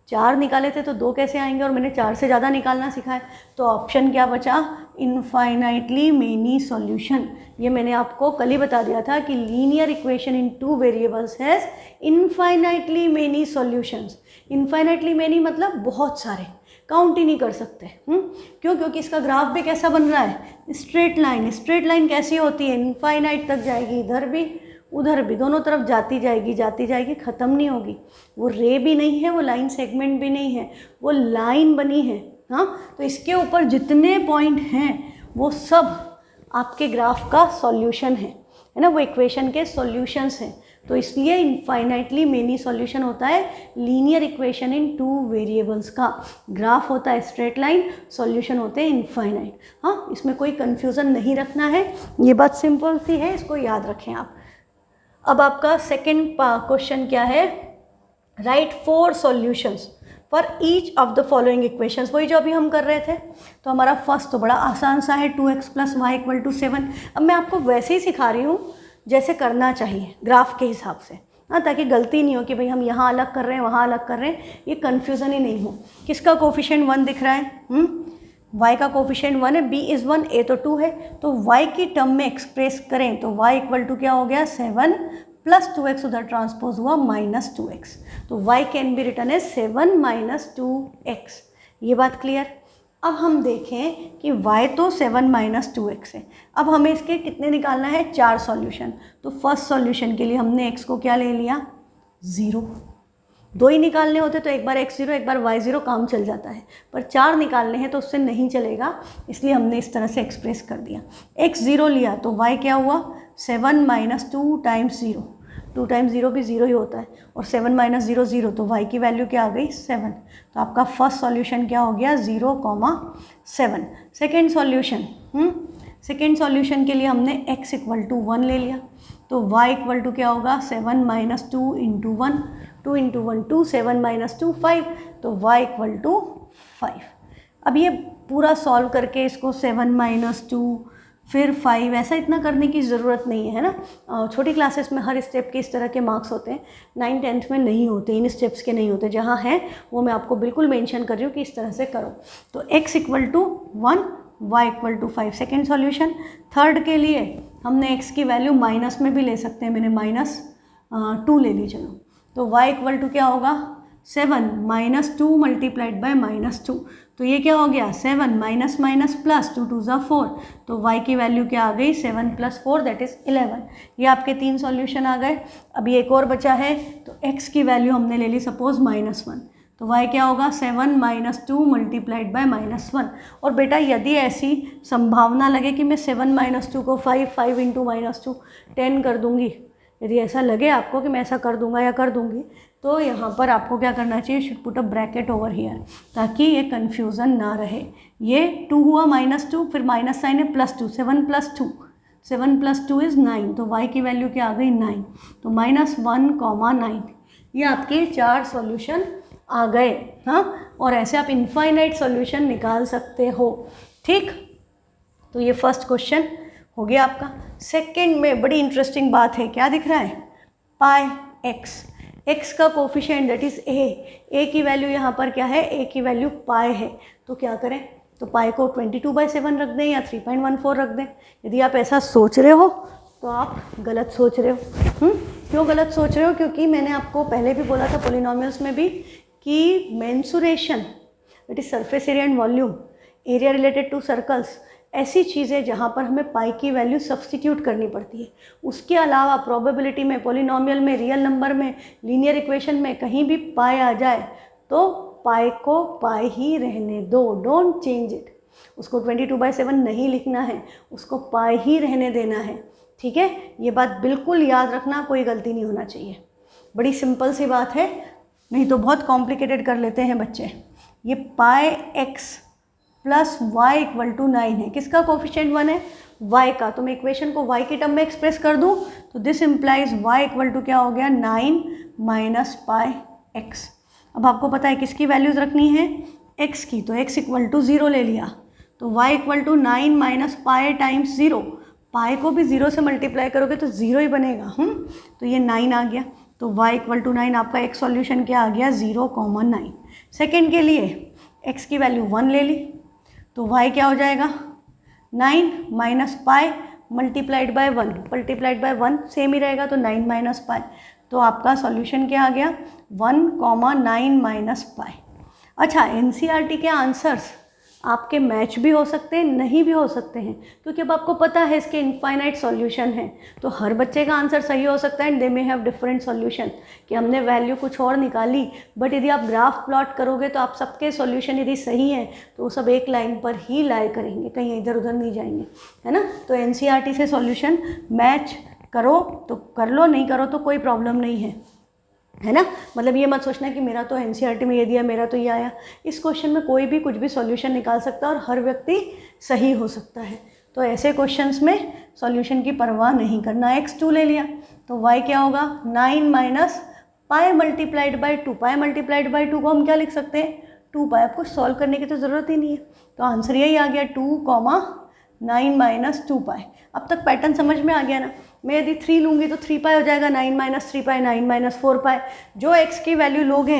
4 निकाले थे तो 2 कैसे आएंगे, और मैंने 4 से ज़्यादा निकालना सिखाया, तो ऑप्शन क्या बचा, इनफाइनाइटली मेनी सॉल्यूशन। ये मैंने आपको कल ही बता दिया था कि linear equation in two variables has infinitely many solutions. Infinitely many मतलब बहुत सारे, काउंट ही नहीं कर सकते। क्यों, क्योंकि इसका ग्राफ भी कैसा बन रहा है, स्ट्रेट लाइन। स्ट्रेट लाइन कैसी होती है, इनफाइनाइट तक जाएगी, इधर भी उधर भी, दोनों तरफ जाती जाएगी, ख़त्म नहीं होगी। वो रे भी नहीं है, वो लाइन सेगमेंट भी नहीं है, वो लाइन बनी है। हाँ, तो इसके ऊपर जितने पॉइंट हैं वो सब आपके ग्राफ का सॉल्यूशन है ना, वो इक्वेशन के सॉल्यूशंस हैं। तो इसलिए इनफाइनाइटली मेनी सॉल्यूशन होता है linear equation in two variables का। ग्राफ होता है स्ट्रेट लाइन, सॉल्यूशन होते हैं इनफाइनाइट। हाँ, इसमें कोई कन्फ्यूज़न नहीं रखना है, ये बात सिंपल सी है, इसको याद रखें आप। अब आपका सेकेंड क्वेश्चन क्या है, right 4 solutions for each of the following equations, वही जो अभी हम कर रहे थे। तो हमारा फर्स्ट तो बड़ा आसान सा है, 2x plus y equal to 7। अब मैं आपको वैसे ही सिखा रही हूँ जैसे करना चाहिए ग्राफ के हिसाब से, हाँ, ताकि गलती नहीं हो कि भाई हम यहाँ अलग कर रहे हैं वहाँ अलग कर रहे हैं, ये कन्फ्यूज़न ही नहीं हो। किसका कोफिशिएंट 1 दिख रहा है, y का कोफिशिएंट 1 है, b इज़ 1, a तो 2 है, तो y की टर्म में एक्सप्रेस करें तो y इक्वल टू क्या हो गया, 7 प्लस 2x, उधर ट्रांसपोज हुआ माइनस 2x, तो y can be written as 7 minus 2x। ये बात क्लियर। अब हम देखें कि y तो 7 माइनस 2x है, अब हमें इसके कितने निकालना है, 4 सॉल्यूशन। तो फर्स्ट सॉल्यूशन के लिए हमने x को क्या ले लिया, 0। 2 ही निकालने होते तो एक बार x0 एक बार y0 काम चल जाता है, पर 4 निकालने हैं तो उससे नहीं चलेगा, इसलिए हमने इस तरह से एक्सप्रेस कर दिया। x0 लिया तो y क्या हुआ, 7 माइनस 2 टाइम्स 0, 2 टाइम्स 0 भी 0 ही होता है, और 7 माइनस 0 0, तो y की वैल्यू क्या आ गई, 7। तो आपका फर्स्ट सॉल्यूशन क्या हो गया, 0,7। सेकेंड सॉल्यूशन, सेकेंड सॉल्यूशन के लिए हमने x इक्वल टू 1 ले लिया, तो y इक्वल टू क्या होगा, 7 माइनस 2 इंटू 1, 2 इंटू 1 2, 7 माइनस 2 5, तो y इक्वल टू 5। अब ये पूरा सॉल्व करके इसको 7 माइनस 2 फिर 5, ऐसा इतना करने की ज़रूरत नहीं है ना। छोटी क्लासेस में हर स्टेप के इस तरह के मार्क्स होते हैं, 9th 10th में नहीं होते, इन स्टेप्स के नहीं होते, जहाँ हैं वो मैं आपको बिल्कुल मेंशन कर रही हूँ कि इस तरह से करो। तो x equal to 1, y equal to 5, second solution. Third के लिए हमने x की वैल्यू माइनस में भी ले सकते हैं, मैंने माइनस 2 ले ली, चलो। तो y इक्वल टू क्या होगा, 7 माइनस 2 मल्टीप्लाइड बाय माइनस 2, तो ये क्या हो गया, 7 माइनस माइनस प्लस 2 2 ज़ा 4, तो y की वैल्यू क्या आ गई, 7 प्लस 4 दैट इज़ 11। ये आपके 3 सॉल्यूशन आ गए। अब ये एक और बचा है, तो x की वैल्यू हमने ले ली सपोज -1, तो y क्या होगा, 7 माइनस 2 मल्टीप्लाइड बाय -1। और बेटा यदि ऐसी संभावना लगे कि मैं 7 माइनस 2 को 5 इंटू माइनस 2 10 कर दूंगी, यदि ऐसा लगे आपको कि मैं ऐसा कर दूंगा या कर दूंगी, तो यहाँ पर आपको क्या करना चाहिए, should put a bracket over here, ताकि ये कन्फ्यूज़न ना रहे। ये 2 हुआ -2, फिर माइनस साइन है +2, 7 प्लस 2, 7 प्लस 2 इज़ 9, तो y की वैल्यू क्या आ गई, 9, तो -1,9। ये आपके 4 सॉल्यूशन आ गए। हाँ, और ऐसे आप इनफाइनाइट सॉल्यूशन निकाल सकते हो, ठीक। तो ये फर्स्ट क्वेश्चन हो गया आपका। सेकंड में बड़ी इंटरेस्टिंग बात है, क्या दिख रहा है, पाई x का कोफिशिएंट दैट इज़ a की वैल्यू यहाँ पर क्या है, a की वैल्यू पाई है, तो क्या करें, तो पाई को 22/7 रख दें या 3.14 रख दें। यदि आप ऐसा सोच रहे हो तो आप गलत सोच रहे हो। क्यों गलत सोच रहे हो, क्योंकि मैंने आपको पहले भी बोला था पोलिनोमियल्स में भी कि mensuration that is surface area and volume, area related to circles, ऐसी चीज़ें जहाँ पर हमें पाई की वैल्यू सब्स्टिट्यूट करनी पड़ती है। उसके अलावा प्रोबेबिलिटी में, पोलिनोमियल में, रियल नंबर में, लीनियर इक्वेशन में कहीं भी पाई आ जाए तो पाई को पाई ही रहने दो, डोंट चेंज इट। उसको 22/7 नहीं लिखना है, उसको पाई ही रहने देना है, ठीक है। ये बात बिल्कुल याद रखना, कोई गलती नहीं होना चाहिए। बड़ी सिंपल सी बात है, नहीं तो बहुत कॉम्प्लिकेटेड कर लेते हैं बच्चे। ये pi x plus y equal to 9 है। किसका कोफिशिएंट 1 है? y का। तो मैं इक्वेशन को y के टर्म में एक्सप्रेस कर दूँ तो this implies y equal to क्या हो गया? 9 माइनस पाई x। अब आपको पता है किसकी वैल्यूज़ रखनी है? x की। तो x इक्वल टू 0 ले लिया तो y equal to 9 minus pi times 0। Pi को भी 0 से मल्टीप्लाई करोगे तो 0 ही बनेगा। तो ये 9 आ गया। तो y इक्वल टू 9 आपका एक सॉल्यूशन क्या आ गया? 0,9। सेकेंड के लिए x की वैल्यू 1 ले ली तो y क्या हो जाएगा? 9 minus pi multiplied by 1, multiplied by 1 same ही रहेगा तो 9 माइनस पाई। तो आपका सॉल्यूशन क्या आ गया? 1,9 माइनस पाई। अच्छा, एनसीईआरटी के आंसर्स आपके मैच भी हो सकते हैं, नहीं भी हो सकते हैं, क्योंकि अब आपको पता है इसके इनफाइनाइट सॉल्यूशन है। तो हर बच्चे का आंसर सही हो सकता है and they may have different solution, कि हमने वैल्यू कुछ और निकाली, बट यदि आप ग्राफ प्लॉट करोगे तो आप सबके सॉल्यूशन यदि सही हैं तो वो सब एक लाइन पर ही लाई करेंगे, कहीं इधर उधर नहीं जाएंगे, है ना। तो एनसीईआरटी से सॉल्यूशन मैच करो तो कर लो, नहीं करो तो कोई प्रॉब्लम नहीं है ना। मतलब ये मत सोचना कि मेरा तो एनसीईआरटी में ये दिया, मेरा तो ये आया। इस क्वेश्चन में कोई भी कुछ भी सॉल्यूशन निकाल सकता है और हर व्यक्ति सही हो सकता है। तो ऐसे क्वेश्चंस में सॉल्यूशन की परवाह नहीं करना। x2 ले लिया तो y क्या होगा? 9 minus pi multiplied by 2। Pi multiplied by 2 को हम क्या लिख सकते हैं? 2 पाई। आपको सॉल्व करने की तो ज़रूरत ही नहीं है, तो आंसर यही आ गया 2,9 माइनस 2 पाई। अब तक पैटर्न समझ में आ गया ना। मैं यदि 3 लूँगी तो 3 पाई हो जाएगा, 9 माइनस 3 पाई 9 माइनस 4 पाई। जो x की वैल्यू लोगे,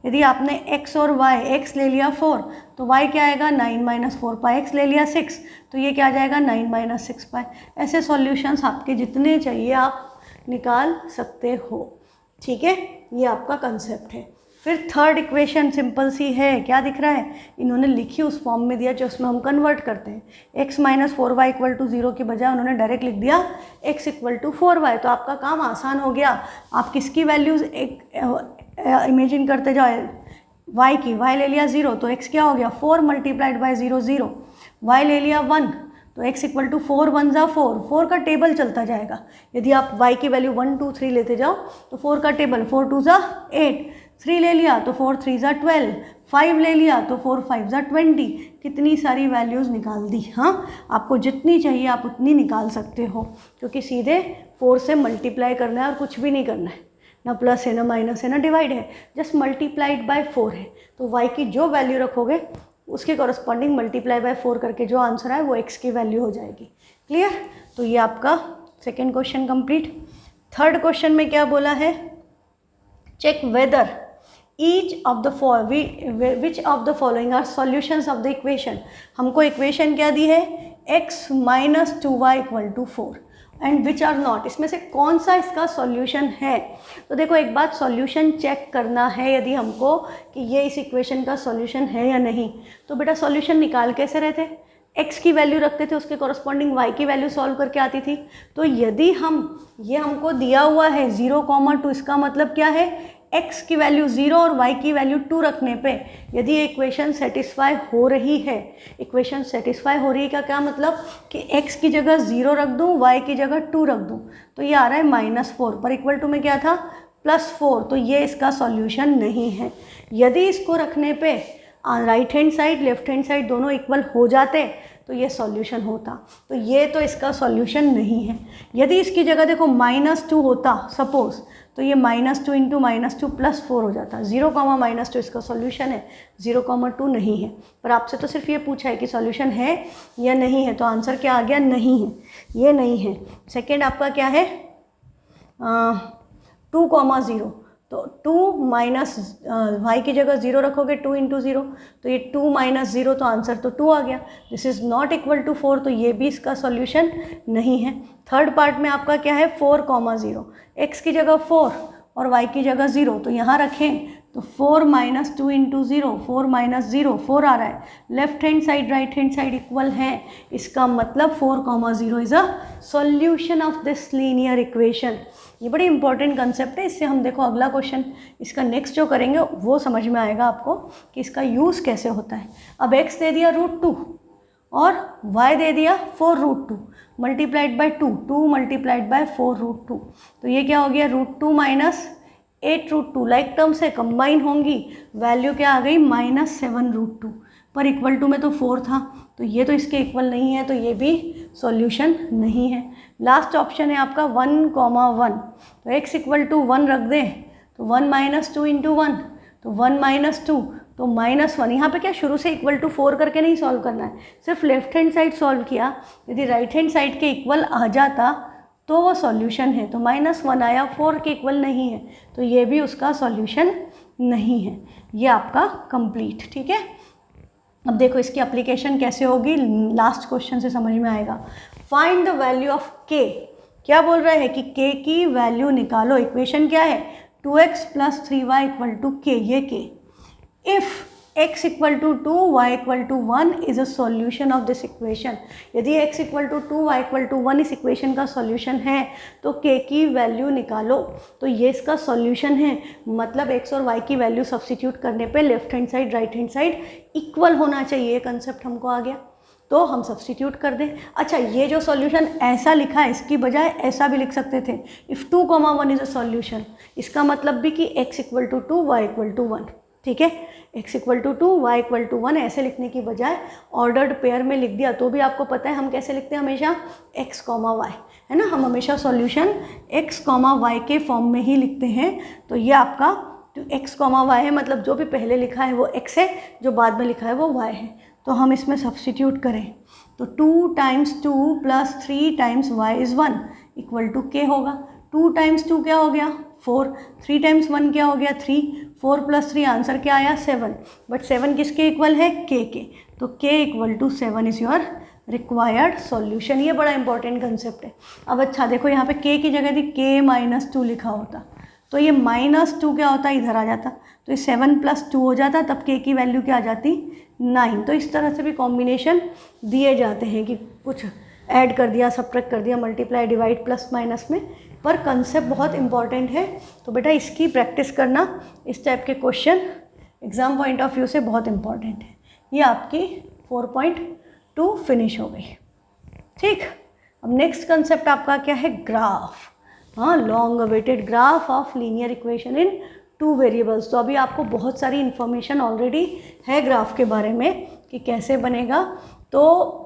यदि आपने x और y, x ले लिया 4 तो y क्या आएगा? 9 माइनस 4 पाई। x ले लिया 6 तो ये क्या आ जाएगा? 9 माइनस 6 पाई। ऐसे सॉल्यूशंस आपके जितने चाहिए आप निकाल सकते हो, ठीक है। ये आपका कंसेप्ट है। फिर थर्ड इक्वेशन सिंपल सी है, क्या दिख रहा है? इन्होंने लिखी उस फॉर्म में दिया जो उसमें हम कन्वर्ट करते हैं। x minus 4y equal to 0 की बजाय उन्होंने डायरेक्ट लिख दिया x इक्वल टू 4y। तो आपका काम आसान हो गया। आप किसकी वैल्यूज़ इमेजिन करते जाओ? y की। y ले लिया 0 तो x क्या हो गया? 4 मल्टीप्लाइड बाई 0 0। y ले लिया 1 तो x इक्वल टू 4 1 जा 4। 4 का टेबल चलता जाएगा। यदि आप y की वैल्यू 1 2 3 लेते जाओ तो 4 का टेबल 4 2 जा 8। 3 ले लिया तो 4 3 जा 12। 5 ले लिया तो 4 5 जा 20। कितनी सारी वैल्यूज़ निकाल दी। हाँ, आपको जितनी चाहिए आप उतनी निकाल सकते हो, क्योंकि सीधे 4 से मल्टीप्लाई करना है और कुछ भी नहीं करना है, ना प्लस है ना माइनस है ना डिवाइड है, जस्ट मल्टीप्लाइड बाय 4 है। तो y की जो वैल्यू रखोगे उसके कॉरस्पॉन्डिंग मल्टीप्लाई बाय 4 करके जो आंसर आए वो x की वैल्यू हो जाएगी। क्लियर? तो ये आपका second question complete. Third question में क्या बोला है? Check whether each of the which of the following are solutions of the equation. हमको इक्वेशन क्या दी है? x minus 2y equal to 4 and which are not. इसमें से कौन सा इसका सॉल्यूशन है? तो देखो, एक बात सॉल्यूशन चेक करना है यदि हमको कि ये इस इक्वेशन का सॉल्यूशन है या नहीं। तो बेटा सॉल्यूशन निकाल कैसे रहे थे? x की वैल्यू रखते थे, उसके कॉरस्पॉन्डिंग y की वैल्यू सॉल्व करके आती थी। तो यदि ये हमको दिया हुआ है 0,2, इसका मतलब क्या है? x की वैल्यू 0 और y की वैल्यू 2 रखने पे यदि इक्वेशन सेटिस्फाई हो रही है, इक्वेशन सेटिस्फाई हो रही है का क्या मतलब? कि x की जगह 0 रख दूँ, y की जगह 2 रख दूँ, तो ये आ रहा है -4 पर इक्वल टू में क्या था? +4। तो ये इसका सॉल्यूशन नहीं है। यदि इसको रखने पे right hand side left hand side दोनों इक्वल हो जाते तो ये सॉल्यूशन होता। तो ये तो इसका सॉल्यूशन नहीं है। यदि इसकी जगह देखो -2 होता सपोज, तो ये -2 इंटू -2 +4 हो जाता। 0, -2 इसका सॉल्यूशन है, 0,2 नहीं है। पर आपसे तो सिर्फ ये पूछा है कि सॉल्यूशन है या नहीं है, तो आंसर क्या आ गया? नहीं है, ये नहीं है। सेकेंड आपका क्या है? 2,0। तो 2 माइनस y की जगह 0 रखोगे, 2 इंटू 0, तो ये 2 माइनस 0, तो आंसर तो 2 आ गया। This is not equal to 4, तो ये भी इसका सॉल्यूशन नहीं है। थर्ड पार्ट में आपका क्या है? 4,0। x की जगह 4 और y की जगह 0, तो यहाँ रखें तो 4 माइनस 2 इंटू 0, 4 माइनस 0, 4 आ रहा है। Left hand side right hand side equal है, इसका मतलब 4,0 is a solution of this linear equation. ये बड़ी इंपॉर्टेंट कंसेप्ट है। इससे हम देखो अगला क्वेश्चन इसका नेक्स्ट जो करेंगे वो समझ में आएगा आपको कि इसका यूज़ कैसे होता है। अब x दे दिया √2 और y दे दिया 4√2 मल्टीप्लाइड बाय 2, 2 मल्टीप्लाइड बाय 4√2, तो ये क्या हो गया? √2 माइनस 8√2। लाइक टर्म से कंबाइन होंगी, वैल्यू क्या आ गई? -7√2। पर इक्वल टू में तो 4 था, तो ये तो इसके इक्वल नहीं है, तो ये भी सॉल्यूशन नहीं है। लास्ट ऑप्शन है आपका 1,1, तो x इक्वल टू 1 रख दें तो 1 - 2 × 1, तो 1 - 2 तो -1। यहाँ पे क्या शुरू से इक्वल टू 4 करके नहीं सॉल्व करना है, सिर्फ लेफ्ट हैंड साइड सॉल्व किया। यदि राइट हैंड साइड के इक्वल आ जाता तो वो सॉल्यूशन है, तो -1 आया, 4 के इक्वल नहीं है, तो ये भी उसका सॉल्यूशन नहीं है। ये आपका कंप्लीट, ठीक है। अब देखो इसकी एप्लीकेशन कैसे होगी, लास्ट क्वेश्चन से समझ में आएगा। Find the value of k। क्या बोल रहा है कि k की वैल्यू निकालो। इक्वेशन क्या है, 2x + 3y = k, ये k। If x = 2, y = 1 is a solution of this equation. यदि x = 2, y = 1 इस इक्वेशन का सॉल्यूशन है तो k की वैल्यू निकालो। तो ये इसका सॉल्यूशन है, मतलब x और y की वैल्यू सब्स्टिट्यूट करने पे left hand side right hand side equal होना चाहिए, ये कंसेप्ट हमको आ गया, तो हम सब्स्टिट्यूट कर दें। अच्छा, ये जो सॉल्यूशन ऐसा लिखा है इसकी बजाय ऐसा भी लिख सकते थे, इफ़ 2, 1 इज़ अ सॉल्यूशन। इसका मतलब भी कि x = 2, y = 1, ठीक है। x = 2, y = 1 ऐसे लिखने की बजाय ऑर्डर्ड पेयर में लिख दिया, तो भी आपको पता है हम कैसे लिखते हैं हमेशा, x, y, है ना। हम हमेशा सॉल्यूशन x, y के फॉर्म में ही लिखते हैं। तो ये आपका जो x, y है, मतलब जो भी पहले लिखा है वो x है, जो बाद में लिखा है वो y है। तो हम इसमें सब्स्टिट्यूट करें तो 2 × 2 + 3 × y = 1 = k होगा। 2 × 2 क्या हो गया, 4, 3 × 1 क्या हो गया, 3, 4 + 3 आंसर क्या आया, 7। बट 7 किसके इक्वल है, k के, तो k = 7 is your required solution. ये बड़ा इंपॉर्टेंट कंसेप्ट है। अब अच्छा देखो, यहाँ पे k की जगह थी k - 2 लिखा होता, तो ये -2 क्या होता, इधर आ जाता, तो ये 7 + 2 हो जाता, तब k की वैल्यू क्या आ जाती, 9। तो इस तरह से भी कॉम्बिनेशन दिए जाते हैं कि कुछ ऐड कर दिया, सब्ट्रैक्ट कर दिया, मल्टीप्लाई, डिवाइड, प्लस माइनस में, पर कंसेप्ट बहुत इंपॉर्टेंट है। तो बेटा इसकी प्रैक्टिस करना, इस टाइप के question exam point of view से बहुत इंपॉर्टेंट है। ये आपकी 4.2 फिनिश हो गई, ठीक। अब नेक्स्ट कंसेप्ट आपका क्या है, ग्राफ। हाँ, long awaited graph of linear equation in 2 variables. तो अभी आपको बहुत सारी इन्फॉर्मेशन ऑलरेडी है ग्राफ के बारे में कि कैसे बनेगा। तो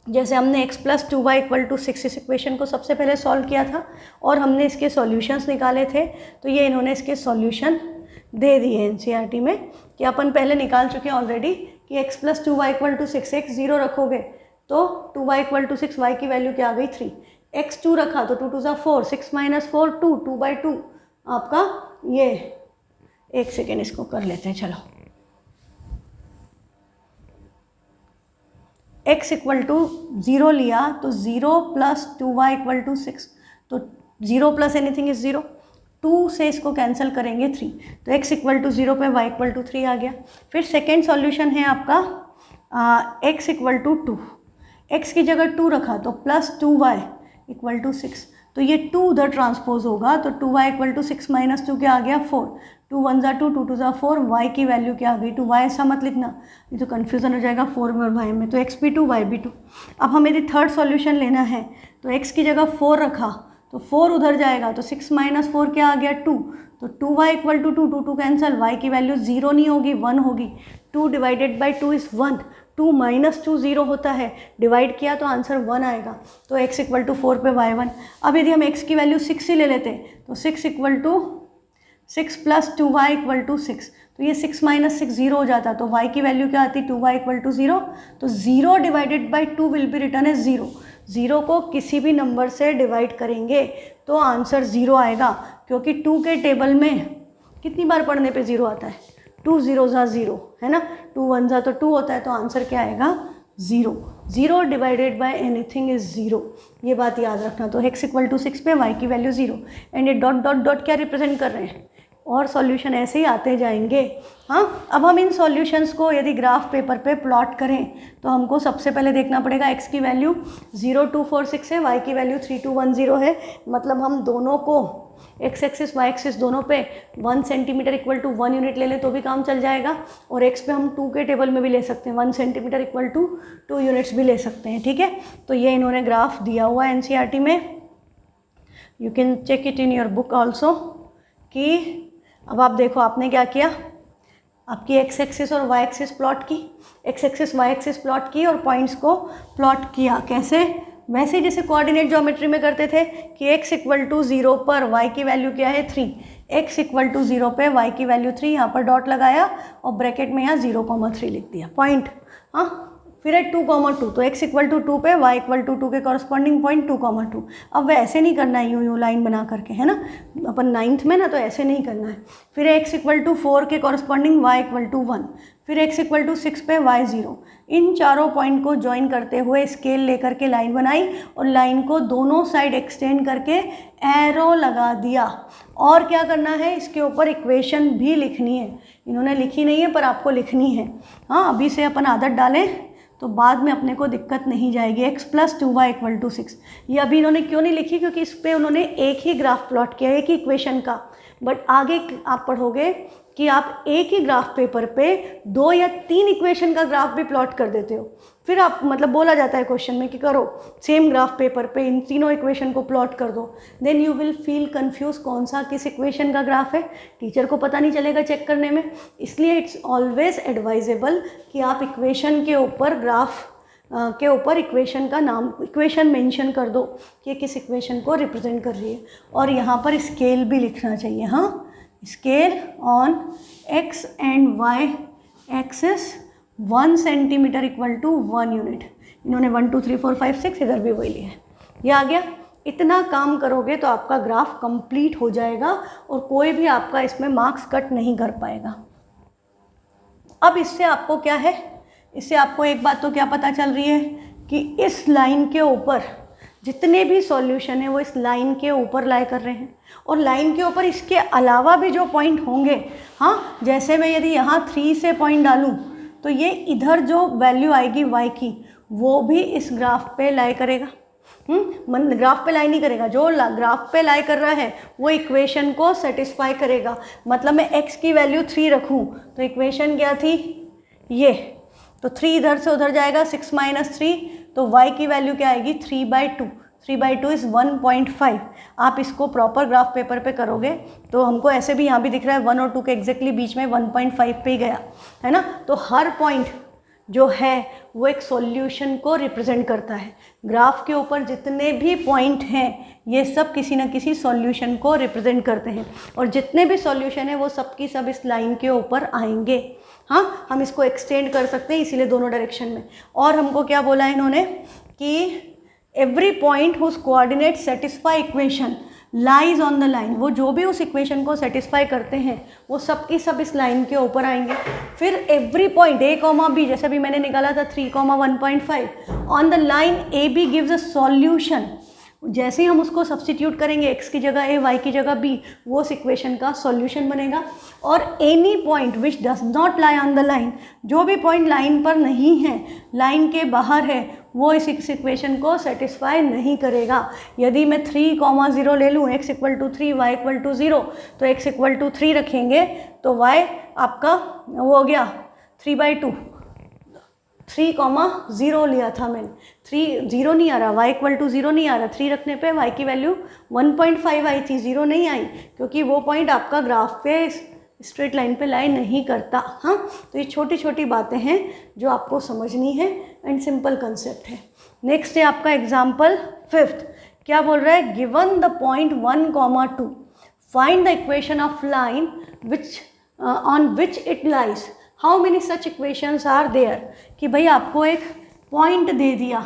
जैसे हमने x + 2y = 6 इस इक्वेशन को सबसे पहले सॉल्व किया था और हमने इसके सॉल्यूशंस निकाले थे, तो ये इन्होंने इसके सॉल्यूशन दे दिए एनसीईआरटी में कि अपन पहले निकाल चुके हैं ऑलरेडी कि x + 2y = 6, x 0 रखोगे तो 2y = 6, y की वैल्यू क्या आ गई, 3, x 2 रखा तो 2 × 2 = 4, 6 - 4 2, 2/2 आपका ये। एक सेकेंड इसको कर लेते हैं, चलो। x = 0 लिया तो 0 + 2y = 6, तो 0 + एनीथिंग इज 0, 2 से इसको कैंसिल करेंगे 3, तो x = 0 पे y = 3 आ गया। फिर सेकेंड सॉल्यूशन है आपका x = 2, x की जगह 2 रखा तो +2y = 6, तो ये 2 उधर ट्रांसपोज होगा, तो 2y = 6 - 2 क्या आ गया, 4, 2 × 1 = 2, 2 × 2 = 4, y की वैल्यू क्या आ गई, 2, y ऐसा मत लिखना, ये तो कन्फ्यूज़न हो जाएगा 4 में और y में, तो x भी 2, y भी 2। अब हमें यदि थर्ड सॉल्यूशन लेना है तो x की जगह 4 रखा तो 4 उधर जाएगा, तो 6 - 4 क्या आ गया, 2, तो 2y = 2, 2, 2 कैंसिल, y की वैल्यू 0 नहीं होगी, 1 होगी, 2 / 2 इज़ 1, 2 - 2 0 होता है, डिवाइड किया तो आंसर 1 आएगा, तो x = 4 पे y 1। अब यदि हम x की वैल्यू 6 ही ले लेते तो 6 + 6 + 2y = 6, तो ये 6 - 6 0 हो जाता, तो y की वैल्यू क्या आती, 2y = 0, तो 0 / 2 विल बी रिटर्न एज 0। 0 को किसी भी नंबर से डिवाइड करेंगे तो आंसर 0 आएगा, क्योंकि 2 के टेबल में कितनी बार पढ़ने पे 0 आता है, 2 0 × 0 है ना, 2 1 × तो 2 होता है, तो आंसर क्या आएगा, 0। 0 / एनीथिंग इज 0, ये बात याद रखना। तो x = 6 पे y की वैल्यू 0, एंड ये डॉट डॉट डॉट क्या रिप्रेजेंट कर रहे हैं, और सॉल्यूशन ऐसे ही आते जाएंगे। हाँ, अब हम इन सॉल्यूशंस को यदि ग्राफ पेपर पे प्लॉट करें तो हमको सबसे पहले देखना पड़ेगा x की वैल्यू 0 2 4 6 है, y की वैल्यू 3 2 1 0 है, मतलब हम दोनों को x एक्सिस y एक्सिस दोनों पे 1 सेंटीमीटर = 1 यूनिट ले लें तो भी काम चल जाएगा, और x पे हम 2 के टेबल में भी ले सकते हैं, 1 सेंटीमीटर = 2 यूनिट्स भी ले सकते हैं, ठीक है। तो ये इन्होंने ग्राफ दिया हुआ है एनसीईआरटी में, you can check it in your book also. कि अब आप देखो आपने क्या किया, आपकी एक्स एक्सिस और वाई एक्सिस प्लॉट की, x axis y axis plot की और पॉइंट्स को प्लॉट किया। कैसे? वैसे जैसे कोऑर्डिनेट ज्योमेट्री में करते थे कि x इक्वल टू 0 पर y की वैल्यू क्या है 3, x इक्वल टू 0 पे y की वैल्यू 3, यहाँ पर डॉट लगाया और ब्रैकेट में यहाँ 0,3 लिख दिया पॉइंट। हाँ, फिर है 2,2, तो x इक्वल टू 2 पे y इक्वल टू 2 के कॉरस्पॉन्डिंग पॉइंट 2,2। अब वह ऐसे नहीं करना है यूँ लाइन बना करके, है ना, अपन 9th में ना, तो ऐसे नहीं करना है। फिर x इक्वल टू 4 के कॉरस्पॉन्डिंग y इक्वल टू 1, फिर x इक्वल टू 6 पे y 0। इन चारों पॉइंट को ज्वाइन करते हुए स्केल लेकर के लाइन बनाई और लाइन को दोनों साइड एक्सटेंड करके एरो लगा दिया। और क्या करना है, इसके ऊपर इक्वेशन भी लिखनी है। इन्होंने लिखी नहीं है पर आपको लिखनी है। हाँ, अभी से अपन आदत डालें तो बाद में अपने को दिक्कत नहीं जाएगी। x plus 2y equal to 6, ये अभी इन्होंने क्यों नहीं लिखी, क्योंकि इस पर उन्होंने एक ही ग्राफ प्लॉट किया, एक ही इक्वेशन का। बट आगे आप पढ़ोगे कि आप एक ही ग्राफ पेपर पे 2 या 3 इक्वेशन का ग्राफ भी प्लॉट कर देते हो। फिर आप मतलब बोला जाता है क्वेश्चन में कि करो सेम ग्राफ पेपर पे इन तीनों इक्वेशन को प्लॉट कर दो, then you will feel confuse कौन सा किस इक्वेशन का ग्राफ है, टीचर को पता नहीं चलेगा चेक करने में। इसलिए इट्स ऑलवेज एडवाइजेबल कि आप इक्वेशन के ऊपर ग्राफ के ऊपर इक्वेशन का नाम, इक्वेशन मेंशन कर दो कि किस इक्वेशन को रिप्रेजेंट कर रही है। और यहाँ पर स्केल भी लिखना चाहिए। हाँ, scale on x and y axis 1 centimetre equal to 1 unit. इन्होंने 1 2 3 4 5 6 इधर भी वही लिया है। ये आ गया। इतना काम करोगे तो आपका ग्राफ कंप्लीट हो जाएगा और कोई भी आपका इसमें मार्क्स कट नहीं कर पाएगा। अब इससे आपको क्या है, इससे आपको एक बात तो क्या पता चल रही है कि इस लाइन के ऊपर जितने भी सॉल्यूशन है वो इस लाइन के ऊपर लाई कर रहे हैं। और लाइन के ऊपर इसके अलावा भी जो पॉइंट होंगे, हाँ, जैसे मैं यदि यहाँ 3 से पॉइंट डालूँ तो ये इधर जो वैल्यू आएगी y की वो भी इस ग्राफ पे लाई करेगा। ग्राफ पे लाई नहीं करेगा, जो ग्राफ पे लाई कर रहा है वो इक्वेशन को सेटिस्फाई करेगा। मतलब मैं x की वैल्यू 3 रखूँ तो इक्वेशन क्या थी, ये, तो 3 इधर से उधर जाएगा, 6 माइनस 3, तो y की वैल्यू क्या आएगी 3/2। 3/2 इज़ 1.5। आप इसको प्रॉपर ग्राफ पेपर पे करोगे तो हमको ऐसे भी यहाँ भी दिख रहा है 1 और 2 के एग्जैक्टली बीच में 1.5 पे ही गया है ना। तो हर पॉइंट जो है वो एक सॉल्यूशन को रिप्रेजेंट करता है। ग्राफ के ऊपर जितने भी पॉइंट हैं ये सब किसी न किसी सॉल्यूशन को रिप्रेजेंट करते हैं और जितने भी सॉल्यूशन है वो सब की सब इस लाइन के ऊपर आएंगे। हाँ, हम इसको एक्सटेंड कर सकते हैं इसीलिए दोनों डायरेक्शन में। और हमको क्या बोला है इन्होंने कि every point whose coordinate satisfy equation lies on the line, वो जो भी उस इक्वेशन को सेटिस्फाई करते हैं वो सब की सब इस लाइन के ऊपर आएंगे। फिर एवरी पॉइंट a, b, जैसे अभी मैंने निकाला था 3, 1.5 on the line A B gives a solution. जैसे ही हम उसको सब्स्टिट्यूट करेंगे x की जगह a, y की जगह b, वो उस इक्वेशन का सॉल्यूशन बनेगा। और any point which does not lie on the line, जो भी पॉइंट लाइन पर नहीं है, लाइन के बाहर है, वो इस इक्वेशन को सेटिस्फाई नहीं करेगा। यदि मैं 3,0 ले लूँ, x equal to 3, y equal to 0, तो x इक्वल टू 3 रखेंगे तो y आपका वो हो गया 3/2। 3,0 लिया था मैंने, 3 0 नहीं आ रहा, y इक्वल टू 0 नहीं आ रहा। 3 रखने पे y की वैल्यू 1.5 आई थी, 0 नहीं आई, क्योंकि वो पॉइंट आपका ग्राफ पे स्ट्रेट लाइन पे लाई नहीं करता। हाँ, तो ये छोटी छोटी बातें हैं जो आपको समझनी है एंड सिंपल कंसेप्ट है। नेक्स्ट है आपका एग्जाम्पल 5th। क्या बोल रहा है, given the point 1, 2 find the equation of line which on which it lies, how many such equations are there. कि भाई आपको एक पॉइंट दे दिया,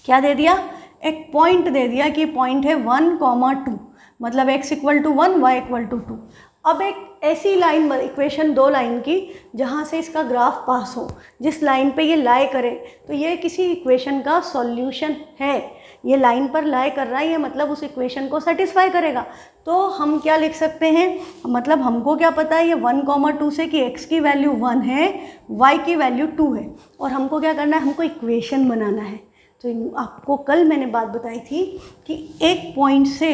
क्या दे दिया, एक पॉइंट दे दिया कि पॉइंट है 1, 2, मतलब x equal to 1, y equal to 2। अब एक ऐसी लाइन, इक्वेशन 2 लाइन की जहाँ से इसका ग्राफ पास हो, जिस लाइन पे ये लाई करे, तो ये किसी इक्वेशन का सॉल्यूशन है। ये लाइन पर लाई कर रहा है, ये मतलब उस इक्वेशन को सेटिस्फाई करेगा। तो हम क्या लिख सकते हैं, मतलब हमको क्या पता है ये 1, 2 से कि x की वैल्यू 1 है, y की वैल्यू 2 है, और हमको क्या करना है, हमको इक्वेशन बनाना है। तो आपको कल मैंने बात बताई थी कि एक पॉइंट से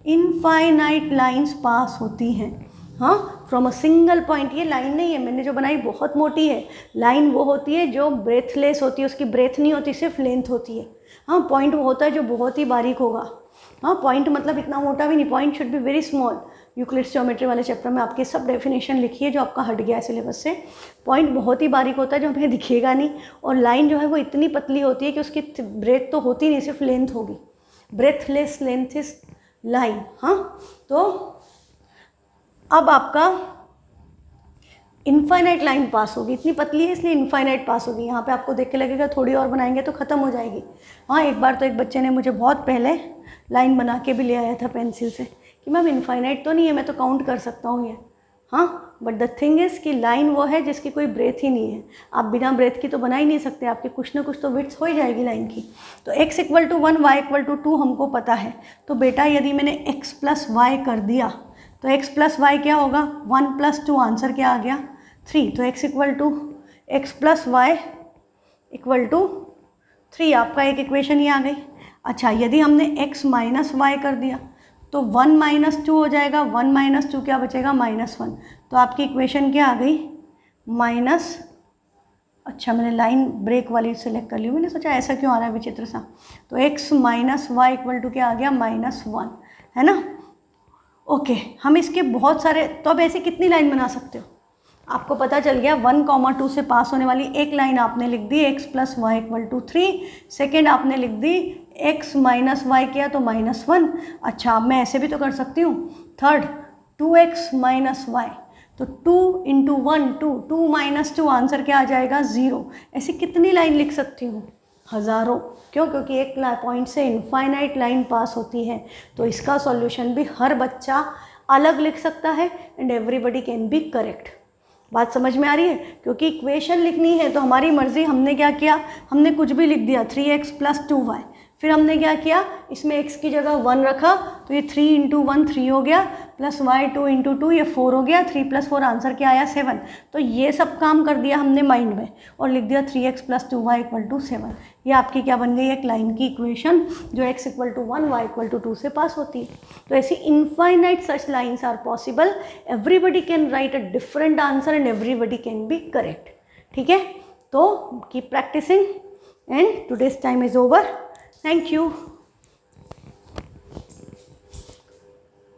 इनफाइनाइट लाइंस पास होती हैं। हाँ, फ्रॉम अ सिंगल पॉइंट। ये लाइन नहीं है मैंने जो बनाई, बहुत मोटी है। लाइन वो होती है जो ब्रेथलेस होती है, उसकी ब्रेथ नहीं होती, सिर्फ लेंथ होती है। हाँ, पॉइंट वो होता है जो बहुत ही बारीक होगा। हाँ, पॉइंट मतलब इतना मोटा भी नहीं, point should be very small. Euclid's geometry वाले चैप्टर में आपके सब डेफिनेशन लिखी है जो आपका हट गया है सिलेबस से। पॉइंट बहुत ही बारीक होता है जो हमें दिखेगा नहीं, और लाइन जो है वो इतनी पतली होती है कि उसकी ब्रेथ तो होती नहीं, सिर्फ लेंथ होगी, ब्रेथलेस लेंथ इज लाइन। हाँ, तो अब आपका इनफाइनाइट लाइन पास होगी, इतनी पतली है इसलिए इनफाइनाइट पास होगी। यहाँ पे आपको देख के लगेगा थोड़ी और बनाएंगे तो ख़त्म हो जाएगी। हाँ, एक बार तो एक बच्चे ने मुझे बहुत पहले लाइन बना के भी ले आया था पेंसिल से कि मैम इनफाइनाइट तो नहीं है, मैं तो काउंट कर सकता हूँ ये। हाँ, बट द थिंग इज़ कि लाइन वो है जिसकी कोई ब्रेथ ही नहीं है, आप बिना ब्रेथ की तो बना ही नहीं सकते, आपके कुछ ना कुछ तो विड्थ हो ही जाएगी लाइन की। तो x = 1 y = 2 हमको पता है, तो बेटा यदि मैंने x + y कर दिया तो x + y क्या होगा, 1 + 2, आंसर क्या आ गया 3। तो x + y = 3, आपका एक इक्वेशन ही आ गई। अच्छा, यदि हमने x - y कर दिया तो 1 - 2 हो जाएगा, 1 - 2 क्या बचेगा -1। तो आपकी इक्वेशन क्या आ गई माइनस, अच्छा मैंने लाइन ब्रेक वाली सेलेक्ट कर ली, मैंने सोचा ऐसा क्यों आ रहा है विचित्र सा। तो x - y = क्या आ गया -1, है ना। ओके, हम इसके बहुत सारे, तो अब ऐसे कितनी लाइन बना सकते हो, आपको पता चल गया 1, 2 से पास होने वाली एक लाइन आपने लिख दी x + y = 3, सेकेंड आपने लिख दी x - y किया तो -1। अच्छा, अब मैं ऐसे भी तो कर सकती हूँ, थर्ड 2x - y, तो 2 × 1 2, 2 - 2 आंसर क्या आ जाएगा 0। ऐसी कितनी लाइन लिख सकती हूँ, हज़ारों। क्यों, क्योंकि एक पॉइंट से इनफाइनाइट लाइन पास होती है। तो इसका सॉल्यूशन भी हर बच्चा अलग लिख सकता है and everybody can be correct. बात समझ में आ रही है, क्योंकि इक्वेशन लिखनी है तो हमारी मर्जी, हमने क्या किया, हमने कुछ भी लिख दिया 3x + 2y, फिर हमने क्या किया, इसमें x की जगह 1 रखा तो ये 3 × 1 3 हो गया, प्लस y 2 × 2 ये 4 हो गया, 3 + 4 आंसर क्या आया 7। तो ये सब काम कर दिया हमने माइंड में और लिख दिया 3x + 2y = 7। ये आपकी क्या बन गई, एक लाइन की इक्वेशन जो x = 1 y = 2 से पास होती है। तो ऐसी infinite such lines are possible, everybody can write a different answer and everybody can be correct. ठीक है, तो keep practising and today's time is over. Thank you.